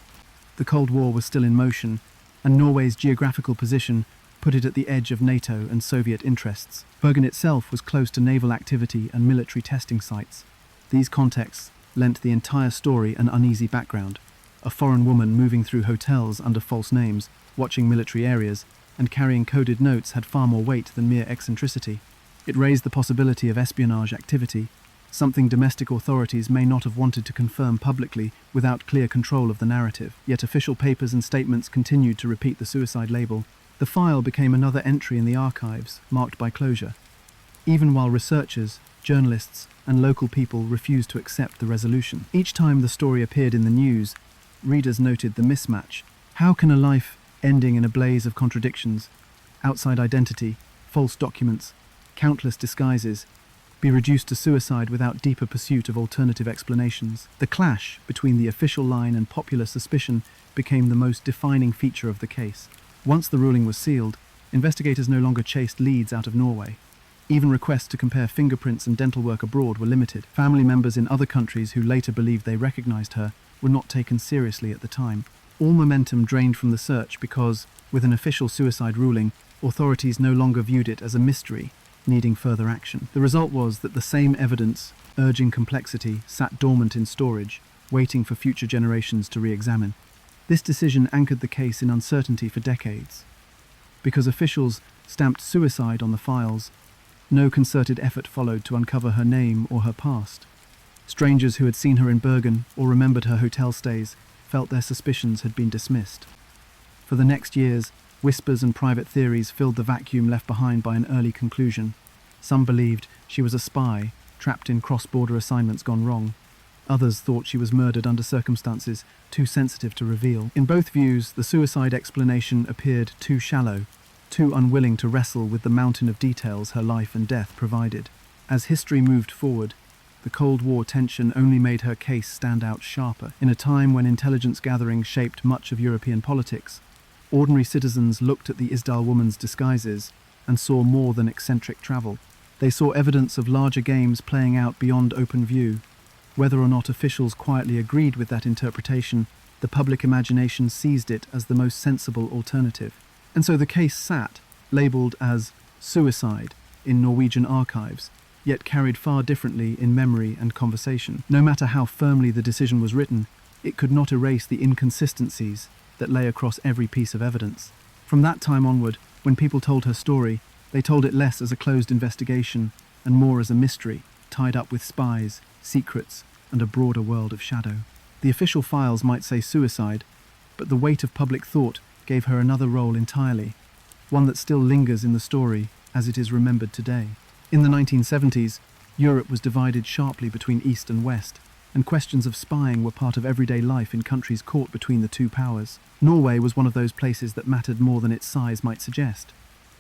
The Cold War was still in motion, and Norway's geographical position put it at the edge of NATO and Soviet interests. Bergen itself was close to naval activity and military testing sites. These contexts lent the entire story an uneasy background. A foreign woman moving through hotels under false names, watching military areas, and carrying coded notes had far more weight than mere eccentricity. It raised the possibility of espionage activity, something domestic authorities may not have wanted to confirm publicly without clear control of the narrative. Yet official papers and statements continued to repeat the suicide label. The file became another entry in the archives, marked by closure. Even while researchers, journalists, and local people refused to accept the resolution. Each time the story appeared in the news, readers noted the mismatch. How can a life ending in a blaze of contradictions, outside identity, false documents, countless disguises, be reduced to suicide without deeper pursuit of alternative explanations? The clash between the official line and popular suspicion became the most defining feature of the case. Once the ruling was sealed, investigators no longer chased leads out of Norway. Even requests to compare fingerprints and dental work abroad were limited. Family members in other countries who later believed they recognized her were not taken seriously at the time. All momentum drained from the search because, with an official suicide ruling, authorities no longer viewed it as a mystery, needing further action. The result was that the same evidence, urging complexity, sat dormant in storage, waiting for future generations to re-examine. This decision anchored the case in uncertainty for decades. Because officials stamped suicide on the files, no concerted effort followed to uncover her name or her past. Strangers who had seen her in Bergen or remembered her hotel stays felt their suspicions had been dismissed. For the next years, whispers and private theories filled the vacuum left behind by an early conclusion. Some believed she was a spy, trapped in cross-border assignments gone wrong. Others thought she was murdered under circumstances too sensitive to reveal. In both views, the suicide explanation appeared too shallow, too unwilling to wrestle with the mountain of details her life and death provided. As history moved forward, the Cold War tension only made her case stand out sharper. In a time when intelligence gathering shaped much of European politics, ordinary citizens looked at the Isdal Woman's disguises and saw more than eccentric travel. They saw evidence of larger games playing out beyond open view. Whether or not officials quietly agreed with that interpretation, the public imagination seized it as the most sensible alternative. And so the case sat, labelled as suicide, in Norwegian archives, yet carried far differently in memory and conversation. No matter how firmly the decision was written, it could not erase the inconsistencies that lay across every piece of evidence. From that time onward, when people told her story, they told it less as a closed investigation and more as a mystery, tied up with spies, secrets, and a broader world of shadow. The official files might say suicide, but the weight of public thought gave her another role entirely, one that still lingers in the story as it is remembered today. In the 1970s, Europe was divided sharply between East and West, and questions of spying were part of everyday life in countries caught between the two powers. Norway was one of those places that mattered more than its size might suggest.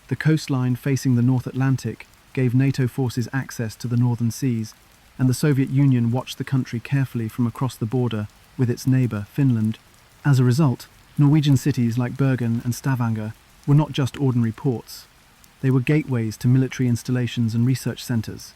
The coastline facing the North Atlantic gave NATO forces access to the northern seas, and the Soviet Union watched the country carefully from across the border with its neighbour, Finland. As a result, Norwegian cities like Bergen and Stavanger were not just ordinary ports. They were gateways to military installations and research centres,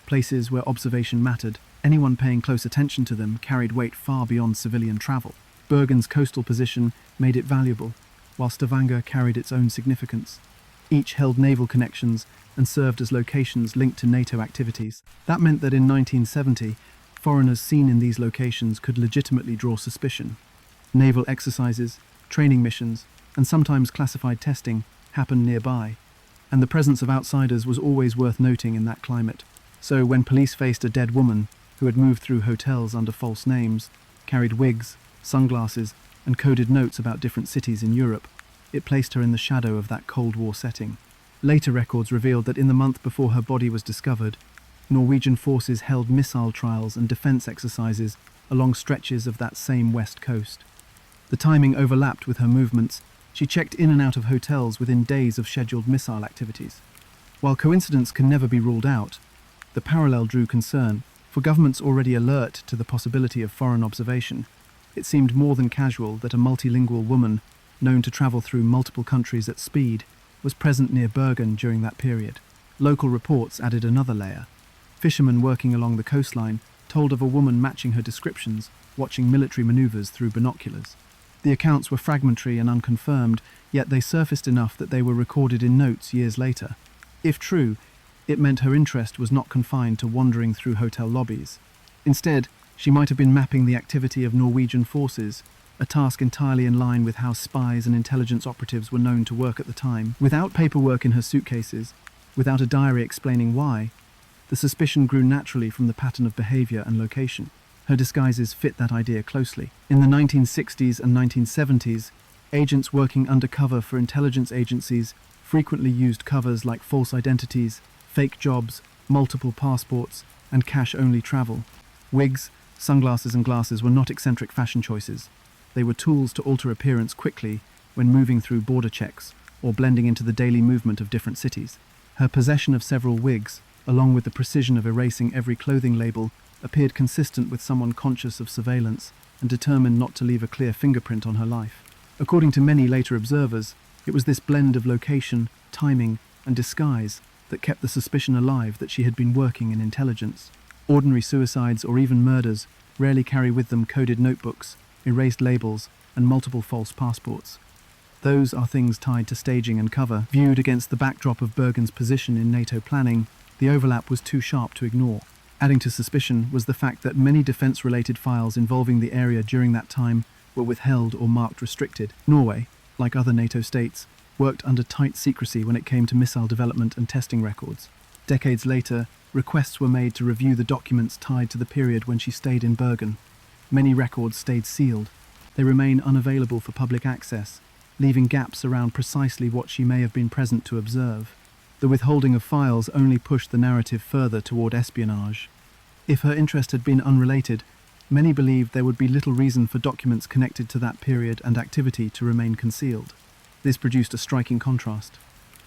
places where observation mattered. Anyone paying close attention to them carried weight far beyond civilian travel. Bergen's coastal position made it valuable, while Stavanger carried its own significance. Each held naval connections and served as locations linked to NATO activities. That meant that in 1970, foreigners seen in these locations could legitimately draw suspicion. Naval exercises, training missions, and sometimes classified testing happened nearby, and the presence of outsiders was always worth noting in that climate. So when police faced a dead woman who had moved through hotels under false names, carried wigs, sunglasses, and coded notes about different cities in Europe, it placed her in the shadow of that Cold War setting. Later records revealed that in the month before her body was discovered, Norwegian forces held missile trials and defense exercises along stretches of that same west coast. The timing overlapped with her movements. She checked in and out of hotels within days of scheduled missile activities. While coincidence can never be ruled out, the parallel drew concern. For governments already alert to the possibility of foreign observation, it seemed more than casual that a multilingual woman, known to travel through multiple countries at speed, was present near Bergen during that period. Local reports added another layer. Fishermen working along the coastline told of a woman matching her descriptions, watching military maneuvers through binoculars. The accounts were fragmentary and unconfirmed, yet they surfaced enough that they were recorded in notes years later. If true, it meant her interest was not confined to wandering through hotel lobbies. Instead, she might have been mapping the activity of Norwegian forces, a task entirely in line with how spies and intelligence operatives were known to work at the time. Without paperwork in her suitcases, without a diary explaining why, the suspicion grew naturally from the pattern of behaviour and location. Her disguises fit that idea closely. In the 1960s and 1970s, agents working undercover for intelligence agencies frequently used covers like false identities, fake jobs, multiple passports, and cash-only travel. Wigs, sunglasses and glasses were not eccentric fashion choices. They were tools to alter appearance quickly when moving through border checks or blending into the daily movement of different cities. Her possession of several wigs, along with the precision of erasing every clothing label, appeared consistent with someone conscious of surveillance and determined not to leave a clear fingerprint on her life. According to many later observers, it was this blend of location, timing, and disguise that kept the suspicion alive that she had been working in intelligence. Ordinary suicides or even murders rarely carry with them coded notebooks, erased labels, and multiple false passports. Those are things tied to staging and cover. Viewed against the backdrop of Bergen's position in NATO planning, the overlap was too sharp to ignore. Adding to suspicion was the fact that many defense-related files involving the area during that time were withheld or marked restricted. Norway, like other NATO states, worked under tight secrecy when it came to missile development and testing records. Decades later, requests were made to review the documents tied to the period when she stayed in Bergen. Many records stayed sealed. They remain unavailable for public access, leaving gaps around precisely what she may have been present to observe. The withholding of files only pushed the narrative further toward espionage. If her interest had been unrelated, many believed there would be little reason for documents connected to that period and activity to remain concealed. This produced a striking contrast.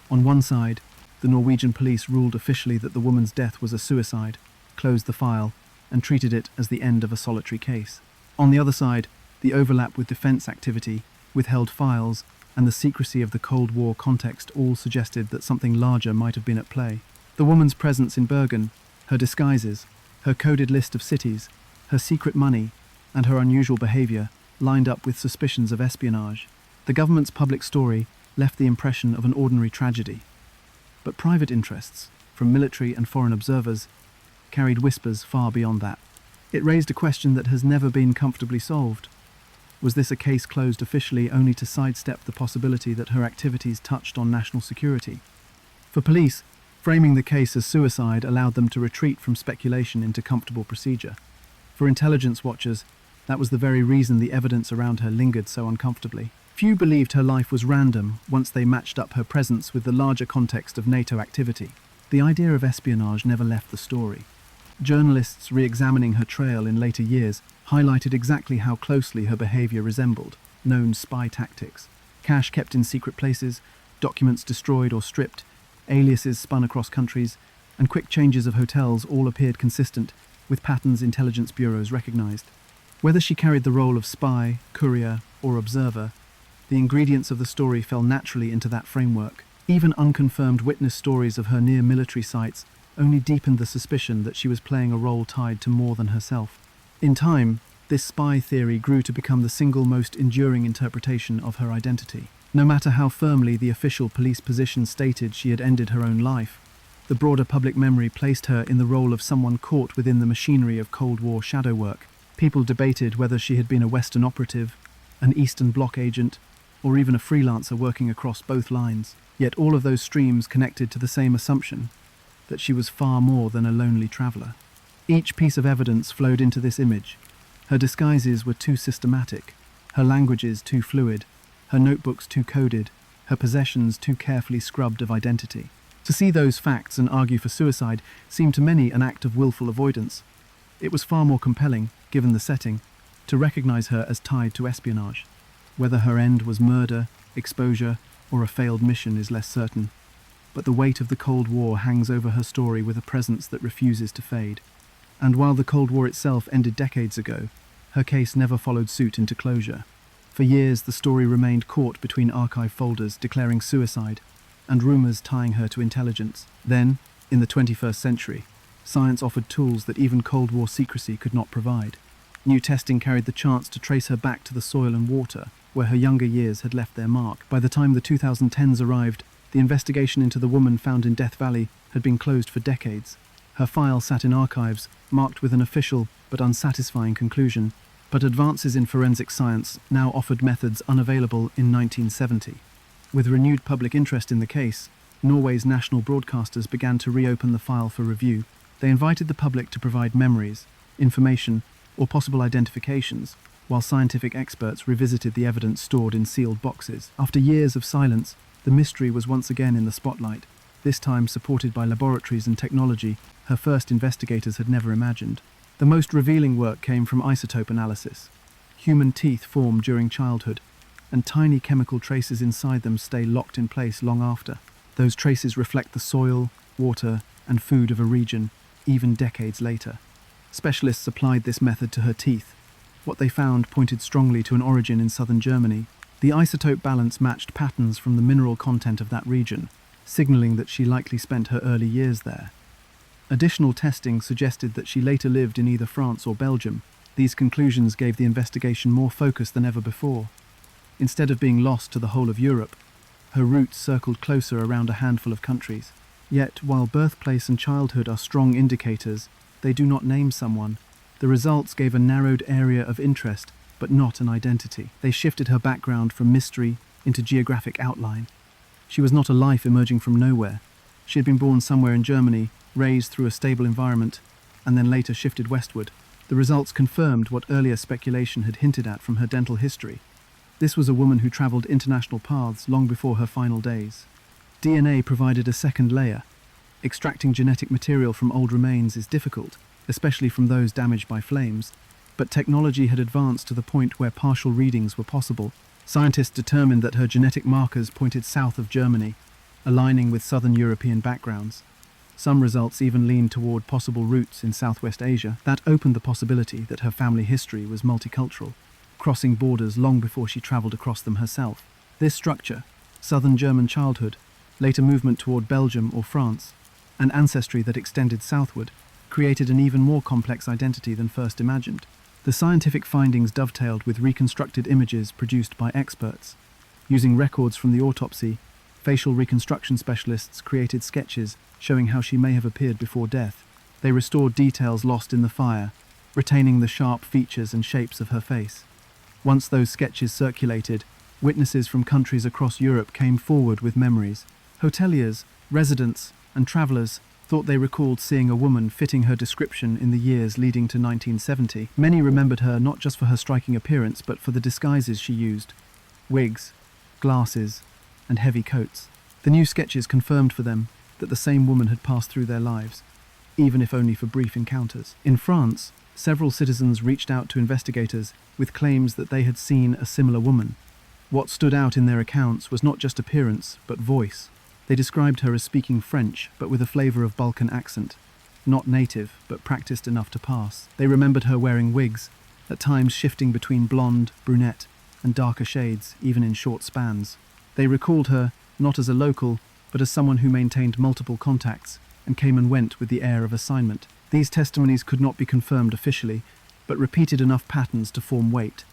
On one side, the Norwegian police ruled officially that the woman's death was a suicide, closed the file, and treated it as the end of a solitary case. On the other side, the overlap with defense activity, withheld files, and the secrecy of the Cold War context all suggested that something larger might have been at play. The woman's presence in Bergen, her disguises, her coded list of cities, her secret money, and her unusual behavior lined up with suspicions of espionage. The government's public story left the impression of an ordinary tragedy. But private interests, from military and foreign observers, carried whispers far beyond that. It raised a question that has never been comfortably solved. Was this a case closed officially only to sidestep the possibility that her activities touched on national security? For police, framing the case as suicide allowed them to retreat from speculation into comfortable procedure. For intelligence watchers, that was the very reason the evidence around her lingered so uncomfortably. Few believed her life was random once they matched up her presence with the larger context of NATO activity. The idea of espionage never left the story. Journalists re-examining her trail in later years highlighted exactly how closely her behavior resembled known spy tactics. Cash kept in secret places, documents destroyed or stripped, aliases spun across countries, and quick changes of hotels all appeared consistent with patterns intelligence bureaus recognized. Whether she carried the role of spy, courier, or observer, the ingredients of the story fell naturally into that framework. Even unconfirmed witness stories of her near military sites only deepened the suspicion that she was playing a role tied to more than herself. In time, this spy theory grew to become the single most enduring interpretation of her identity. No matter how firmly the official police position stated she had ended her own life, the broader public memory placed her in the role of someone caught within the machinery of Cold War shadow work. People debated whether she had been a Western operative, an Eastern Bloc agent, or even a freelancer working across both lines. Yet all of those streams connected to the same assumption, that she was far more than a lonely traveller. Each piece of evidence flowed into this image. Her disguises were too systematic, her languages too fluid, her notebooks too coded, her possessions too carefully scrubbed of identity. To see those facts and argue for suicide seemed to many an act of willful avoidance. It was far more compelling, given the setting, to recognize her as tied to espionage. Whether her end was murder, exposure, or a failed mission is less certain. But the weight of the Cold War hangs over her story with a presence that refuses to fade. And while the Cold War itself ended decades ago, her case never followed suit into closure. For years, the story remained caught between archive folders declaring suicide and rumors tying her to intelligence. Then, in the 21st century, science offered tools that even Cold War secrecy could not provide. New testing carried the chance to trace her back to the soil and water, where her younger years had left their mark. By the time the 2010s arrived, the investigation into the woman found in Death Valley had been closed for decades. Her file sat in archives, marked with an official but unsatisfying conclusion, but advances in forensic science now offered methods unavailable in 1970. With renewed public interest in the case, Norway's national broadcasters began to reopen the file for review. They invited the public to provide memories, information, or possible identifications, while scientific experts revisited the evidence stored in sealed boxes. After years of silence, the mystery was once again in the spotlight, this time supported by laboratories and technology her first investigators had never imagined. The most revealing work came from isotope analysis. Human teeth form during childhood, and tiny chemical traces inside them stay locked in place long after. Those traces reflect the soil, water, and food of a region, even decades later. Specialists applied this method to her teeth. What they found pointed strongly to an origin in southern Germany. The isotope balance matched patterns from the mineral content of that region, signaling that she likely spent her early years there. Additional testing suggested that she later lived in either France or Belgium. These conclusions gave the investigation more focus than ever before. Instead of being lost to the whole of Europe, her roots circled closer around a handful of countries. Yet, while birthplace and childhood are strong indicators, they do not name someone. The results gave a narrowed area of interest, but not an identity. They shifted her background from mystery into geographic outline. She was not a life emerging from nowhere. She had been born somewhere in Germany, raised through a stable environment, and then later shifted westward. The results confirmed what earlier speculation had hinted at from her dental history. This was a woman who travelled international paths long before her final days. DNA provided a second layer. Extracting genetic material from old remains is difficult, especially from those damaged by flames, but technology had advanced to the point where partial readings were possible. Scientists determined that her genetic markers pointed south of Germany, aligning with southern European backgrounds. Some results even leaned toward possible roots in Southwest Asia. That opened the possibility that her family history was multicultural, crossing borders long before she traveled across them herself. This structure, southern German childhood, later movement toward Belgium or France, and ancestry that extended southward, created an even more complex identity than first imagined. The scientific findings dovetailed with reconstructed images produced by experts. Using records from the autopsy, facial reconstruction specialists created sketches showing how she may have appeared before death. They restored details lost in the fire, retaining the sharp features and shapes of her face. Once those sketches circulated, witnesses from countries across Europe came forward with memories. Hoteliers, residents, and travelers thought they recalled seeing a woman fitting her description in the years leading to 1970. Many remembered her not just for her striking appearance, but for the disguises she used: wigs, glasses, and heavy coats. The new sketches confirmed for them that the same woman had passed through their lives, even if only for brief encounters. In France, several citizens reached out to investigators with claims that they had seen a similar woman. What stood out in their accounts was not just appearance, but voice. They described her as speaking French, but with a flavor of Balkan accent. Not native, but practiced enough to pass. They remembered her wearing wigs, at times shifting between blonde, brunette, and darker shades, even in short spans. They recalled her not as a local, but as someone who maintained multiple contacts and came and went with the air of assignment. These testimonies could not be confirmed officially, but repeated enough patterns to form weight: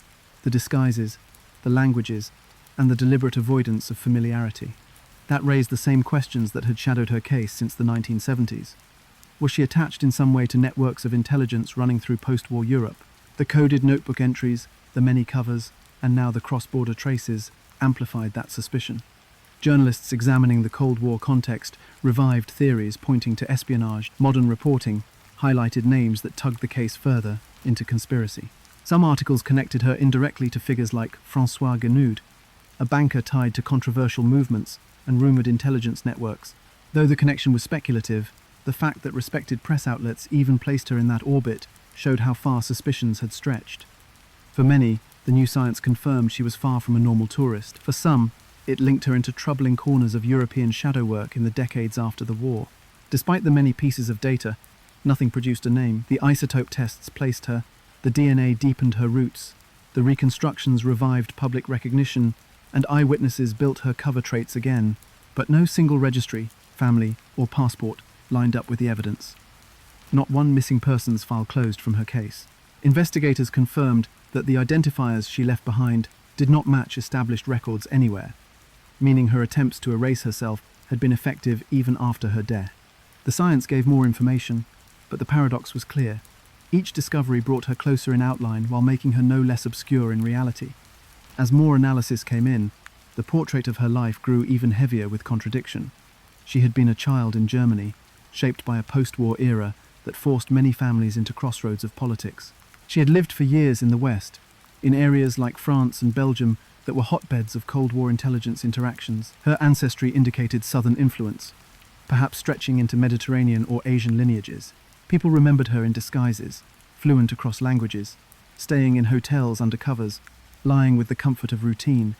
the disguises, the languages, and the deliberate avoidance of familiarity. That raised the same questions that had shadowed her case since the 1970s. Was she attached in some way to networks of intelligence running through post-war Europe? The coded notebook entries, the many covers, and now the cross-border traces amplified that suspicion. Journalists examining the Cold War context revived theories pointing to espionage. Modern reporting highlighted names that tugged the case further into conspiracy. Some articles connected her indirectly to figures like François Guénoud, a banker tied to controversial movements and rumoured intelligence networks. Though the connection was speculative, the fact that respected press outlets even placed her in that orbit showed how far suspicions had stretched. For many, the new science confirmed she was far from a normal tourist. For some, it linked her into troubling corners of European shadow work in the decades after the war. Despite the many pieces of data, nothing produced a name. The isotope tests placed her, the DNA deepened her roots, the reconstructions revived public recognition, and eyewitnesses built her cover traits again. But no single registry, family, or passport lined up with the evidence. Not one missing persons file closed from her case. Investigators confirmed that the identifiers she left behind did not match established records anywhere, meaning her attempts to erase herself had been effective even after her death. The science gave more information, but the paradox was clear. Each discovery brought her closer in outline while making her no less obscure in reality. As more analysis came in, the portrait of her life grew even heavier with contradiction. She had been a child in Germany, shaped by a post-war era that forced many families into crossroads of politics. She had lived for years in the West, in areas like France and Belgium that were hotbeds of Cold War intelligence interactions. Her ancestry indicated Southern influence, perhaps stretching into Mediterranean or Asian lineages. People remembered her in disguises, fluent across languages, staying in hotels under covers, lying with the comfort of routine.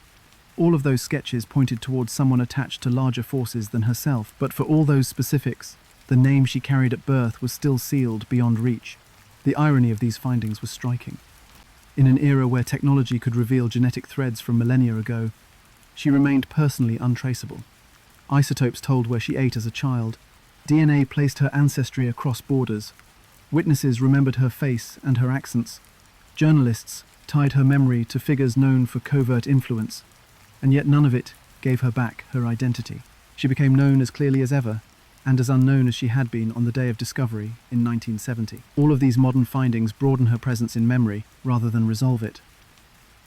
All of those sketches pointed towards someone attached to larger forces than herself, but for all those specifics, the name she carried at birth was still sealed beyond reach. The irony of these findings was striking. In an era where technology could reveal genetic threads from millennia ago, she remained personally untraceable. Isotopes told where she ate as a child. DNA placed her ancestry across borders. Witnesses remembered her face and her accents. Journalists tied her memory to figures known for covert influence, and yet none of it gave her back her identity. She became known as clearly as ever, and as unknown as she had been on the day of discovery in 1970. All of these modern findings broaden her presence in memory rather than resolve it.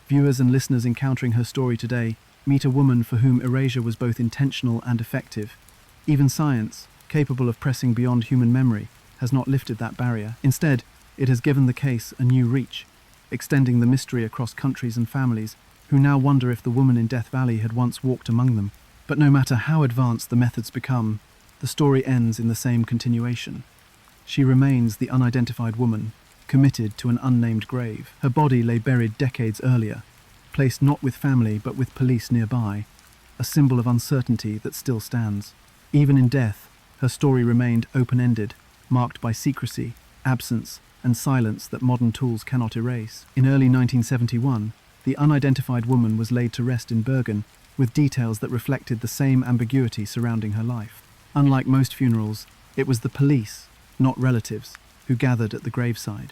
Viewers and listeners encountering her story today meet a woman for whom erasure was both intentional and effective. Even science, capable of pressing beyond human memory, has not lifted that barrier. Instead, it has given the case a new reach, extending the mystery across countries and families who now wonder if the woman in Death Valley had once walked among them. But no matter how advanced the methods become, the story ends in the same continuation. She remains the unidentified woman, committed to an unnamed grave. Her body lay buried decades earlier, placed not with family but with police nearby, a symbol of uncertainty that still stands. Even in death, her story remained open-ended, marked by secrecy, absence, and silence that modern tools cannot erase. In early 1971, the unidentified woman was laid to rest in Bergen, with details that reflected the same ambiguity surrounding her life. Unlike most funerals, it was the police, not relatives, who gathered at the graveside.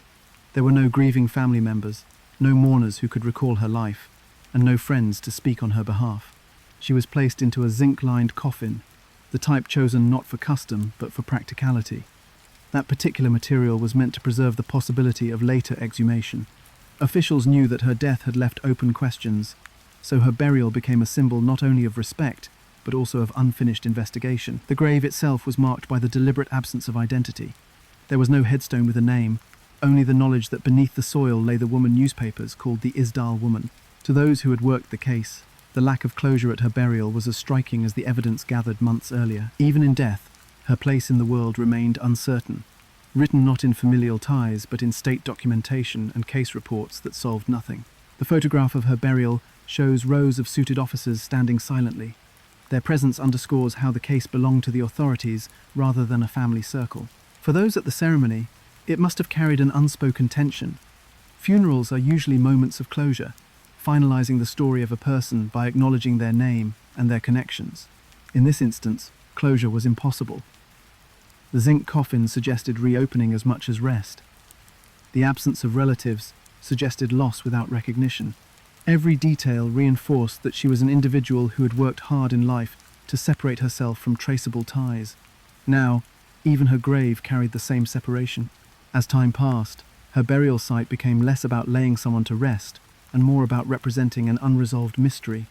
There were no grieving family members, no mourners who could recall her life, and no friends to speak on her behalf. She was placed into a zinc-lined coffin, the type chosen not for custom but for practicality. That particular material was meant to preserve the possibility of later exhumation. Officials knew that her death had left open questions, so her burial became a symbol not only of respect, but also of unfinished investigation. The grave itself was marked by the deliberate absence of identity. There was no headstone with a name, only the knowledge that beneath the soil lay the woman newspapers called the Isdal Woman. To those who had worked the case, the lack of closure at her burial was as striking as the evidence gathered months earlier. Even in death, her place in the world remained uncertain, written not in familial ties but in state documentation and case reports that solved nothing. The photograph of her burial shows rows of suited officers standing silently. Their presence underscores how the case belonged to the authorities rather than a family circle. For those at the ceremony, it must have carried an unspoken tension. Funerals are usually moments of closure, finalizing the story of a person by acknowledging their name and their connections. In this instance, closure was impossible. The zinc coffin suggested reopening as much as rest. The absence of relatives suggested loss without recognition. Every detail reinforced that she was an individual who had worked hard in life to separate herself from traceable ties. Now, even her grave carried the same separation. As time passed, her burial site became less about laying someone to rest and more about representing an unresolved mystery.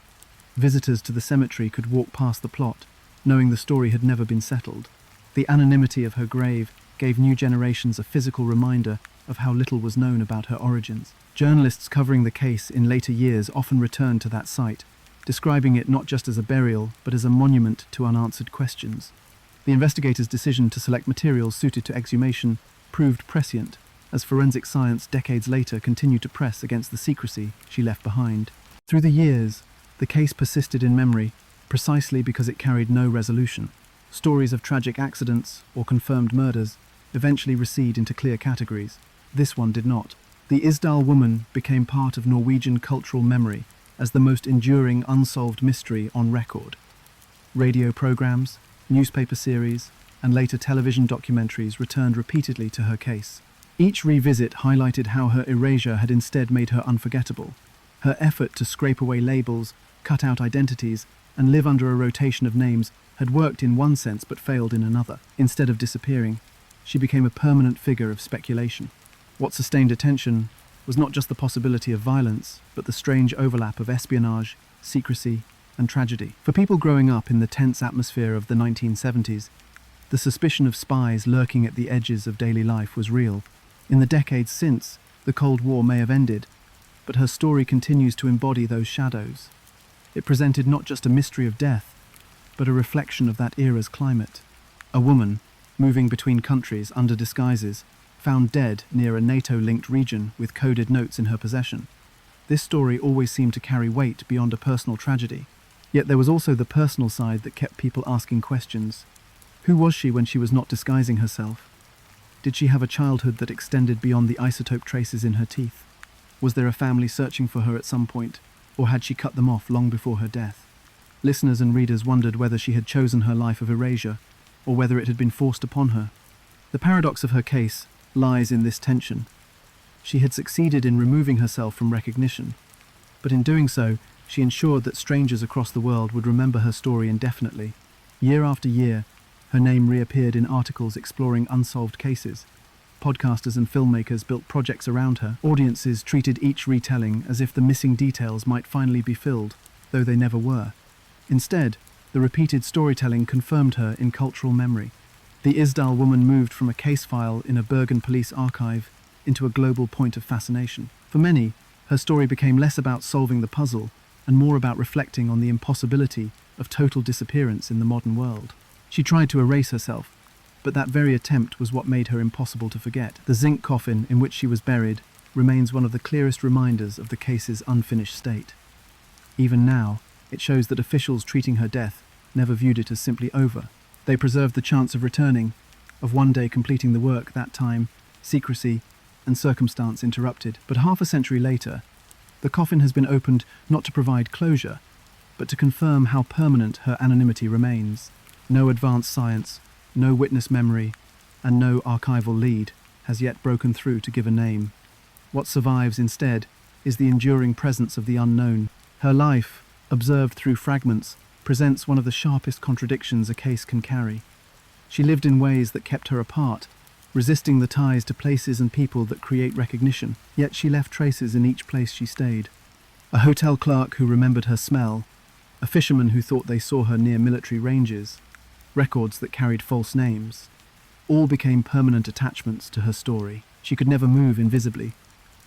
Visitors to the cemetery could walk past the plot, knowing the story had never been settled. The anonymity of her grave gave new generations a physical reminder of how little was known about her origins. Journalists covering the case in later years often returned to that site, describing it not just as a burial, but as a monument to unanswered questions. The investigators' decision to select materials suited to exhumation proved prescient, as forensic science decades later continued to press against the secrecy she left behind. Through the years, the case persisted in memory, precisely because it carried no resolution. Stories of tragic accidents or confirmed murders eventually recede into clear categories. This one did not. The Isdal Woman became part of Norwegian cultural memory as the most enduring unsolved mystery on record. Radio programs, newspaper series, and later television documentaries returned repeatedly to her case. Each revisit highlighted how her erasure had instead made her unforgettable. Her effort to scrape away labels, cut out identities, and live under a rotation of names had worked in one sense but failed in another. Instead of disappearing, she became a permanent figure of speculation. What sustained attention was not just the possibility of violence, but the strange overlap of espionage, secrecy, and tragedy. For people growing up in the tense atmosphere of the 1970s, the suspicion of spies lurking at the edges of daily life was real. In the decades since, the Cold War may have ended, but her story continues to embody those shadows. It presented not just a mystery of death, but a reflection of that era's climate. A woman, moving between countries under disguises, found dead near a NATO-linked region with coded notes in her possession. This story always seemed to carry weight beyond a personal tragedy. Yet there was also the personal side that kept people asking questions. Who was she when she was not disguising herself? Did she have a childhood that extended beyond the isotope traces in her teeth? Was there a family searching for her at some point, or had she cut them off long before her death? Listeners and readers wondered whether she had chosen her life of erasure, or whether it had been forced upon her. The paradox of her case lies in this tension. She had succeeded in removing herself from recognition, but in doing so, she ensured that strangers across the world would remember her story indefinitely. Year after year, her name reappeared in articles exploring unsolved cases. Podcasters and filmmakers built projects around her. Audiences treated each retelling as if the missing details might finally be filled, though they never were. Instead, the repeated storytelling confirmed her in cultural memory. The Isdal Woman moved from a case file in a Bergen police archive into a global point of fascination. For many, her story became less about solving the puzzle and more about reflecting on the impossibility of total disappearance in the modern world. She tried to erase herself, but that very attempt was what made her impossible to forget. The zinc coffin in which she was buried remains one of the clearest reminders of the case's unfinished state. Even now, it shows that officials treating her death never viewed it as simply over. They preserved the chance of returning, of one day completing the work that time, secrecy and circumstance interrupted. But half a century later, the coffin has been opened not to provide closure, but to confirm how permanent her anonymity remains. No advanced science, no witness memory, and no archival lead has yet broken through to give a name. What survives instead is the enduring presence of the unknown. Her life, observed through fragments, presents one of the sharpest contradictions a case can carry. She lived in ways that kept her apart, resisting the ties to places and people that create recognition, yet she left traces in each place she stayed. A hotel clerk who remembered her smell, a fisherman who thought they saw her near military ranges, records that carried false names. All became permanent attachments to her story. She could never move invisibly,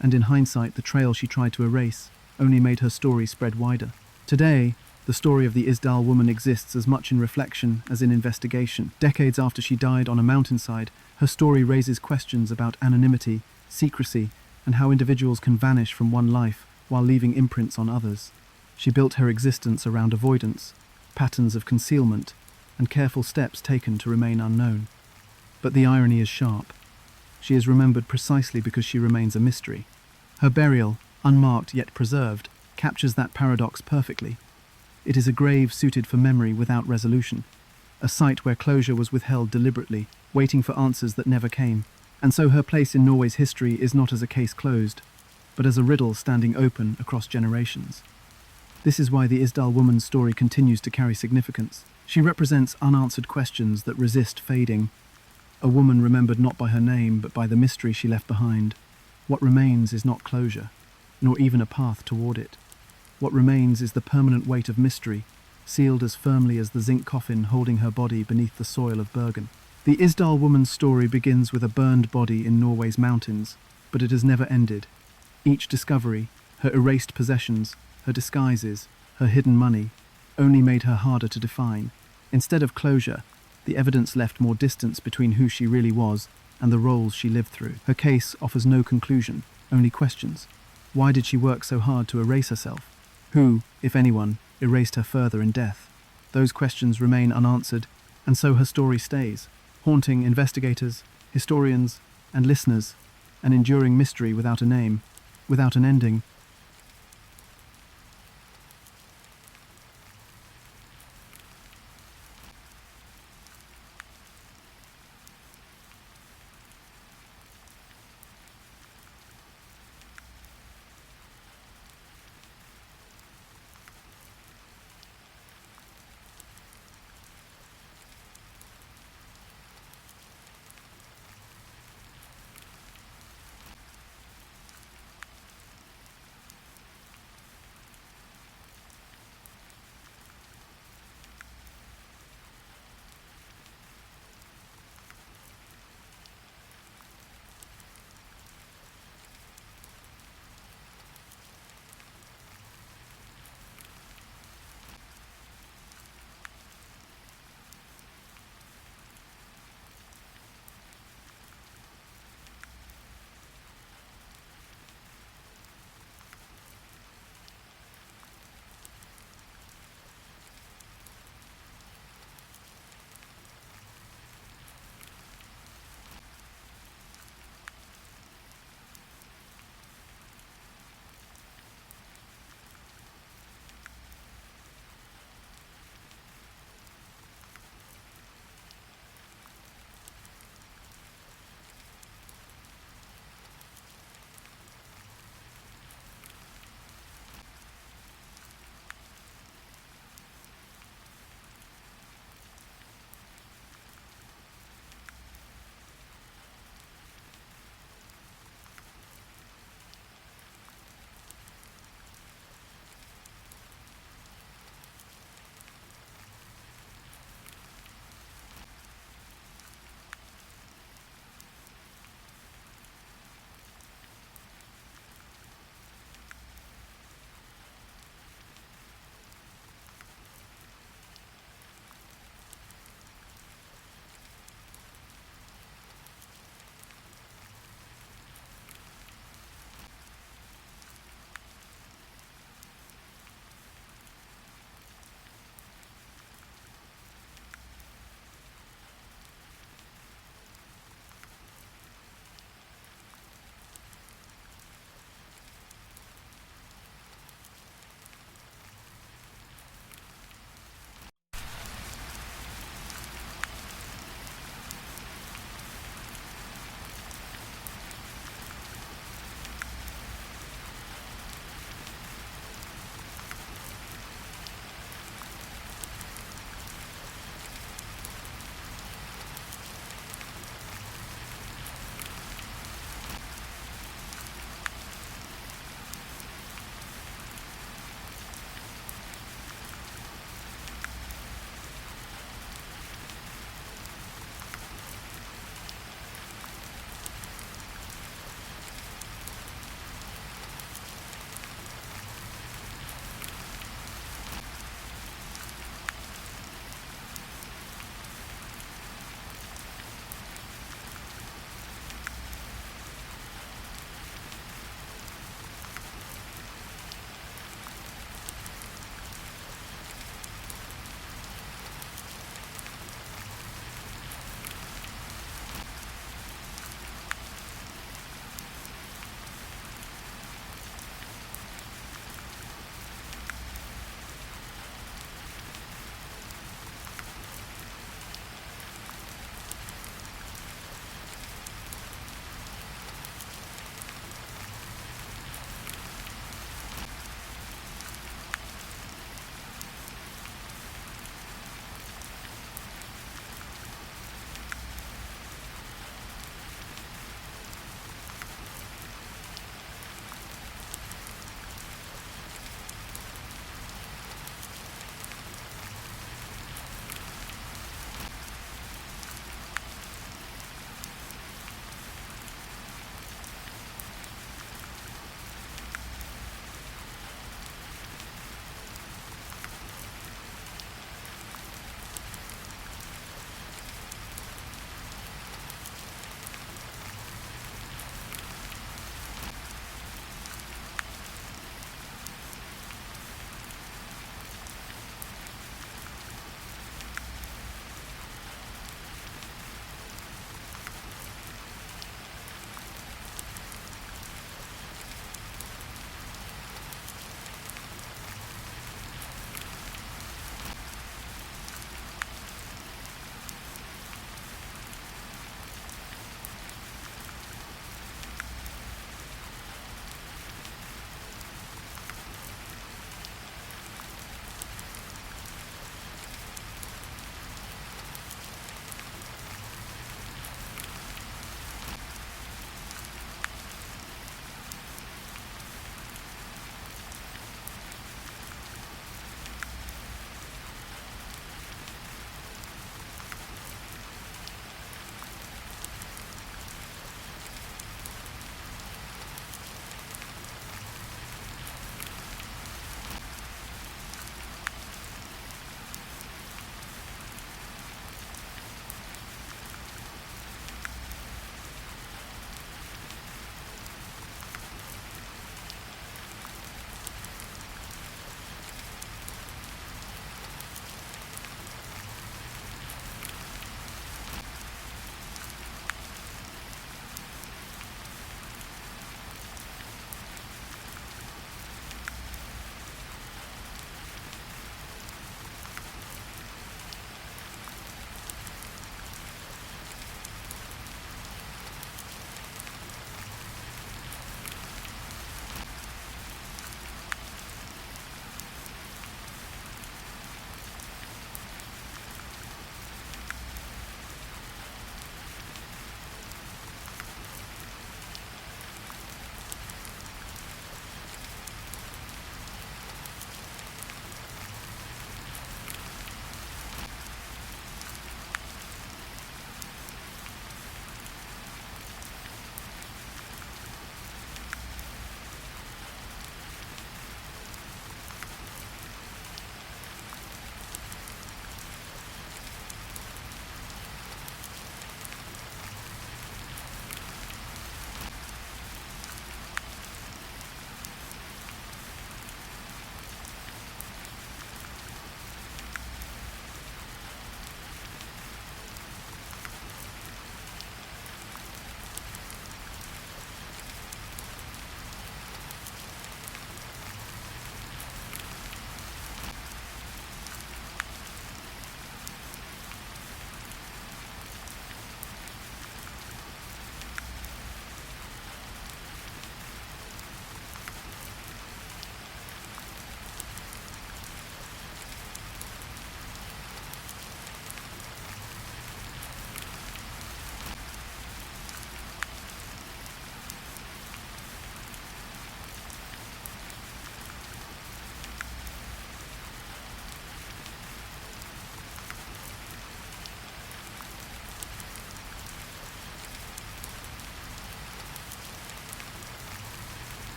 and in hindsight the trail she tried to erase only made her story spread wider. Today, the story of the Isdal Woman exists as much in reflection as in investigation. Decades after she died on a mountainside, her story raises questions about anonymity, secrecy, and how individuals can vanish from one life while leaving imprints on others. She built her existence around avoidance, patterns of concealment, and careful steps taken to remain unknown. But the irony is sharp. She is remembered precisely because she remains a mystery. Her burial, unmarked yet preserved, captures that paradox perfectly. It is a grave suited for memory without resolution, a site where closure was withheld deliberately, waiting for answers that never came. And so her place in Norway's history is not as a case closed, but as a riddle standing open across generations. This is why the Isdal Woman's story continues to carry significance. She represents unanswered questions that resist fading. A woman remembered not by her name, but by the mystery she left behind. What remains is not closure, nor even a path toward it. What remains is the permanent weight of mystery, sealed as firmly as the zinc coffin holding her body beneath the soil of Bergen. The Isdal Woman's story begins with a burned body in Norway's mountains, but it has never ended. Each discovery, her erased possessions, her disguises, her hidden money, only made her harder to define. Instead of closure, the evidence left more distance between who she really was and the roles she lived through. Her case offers no conclusion, only questions. Why did she work so hard to erase herself? Who, if anyone, erased her further in death? Those questions remain unanswered, and so her story stays, haunting investigators, historians, and listeners, an enduring mystery without a name, without an ending,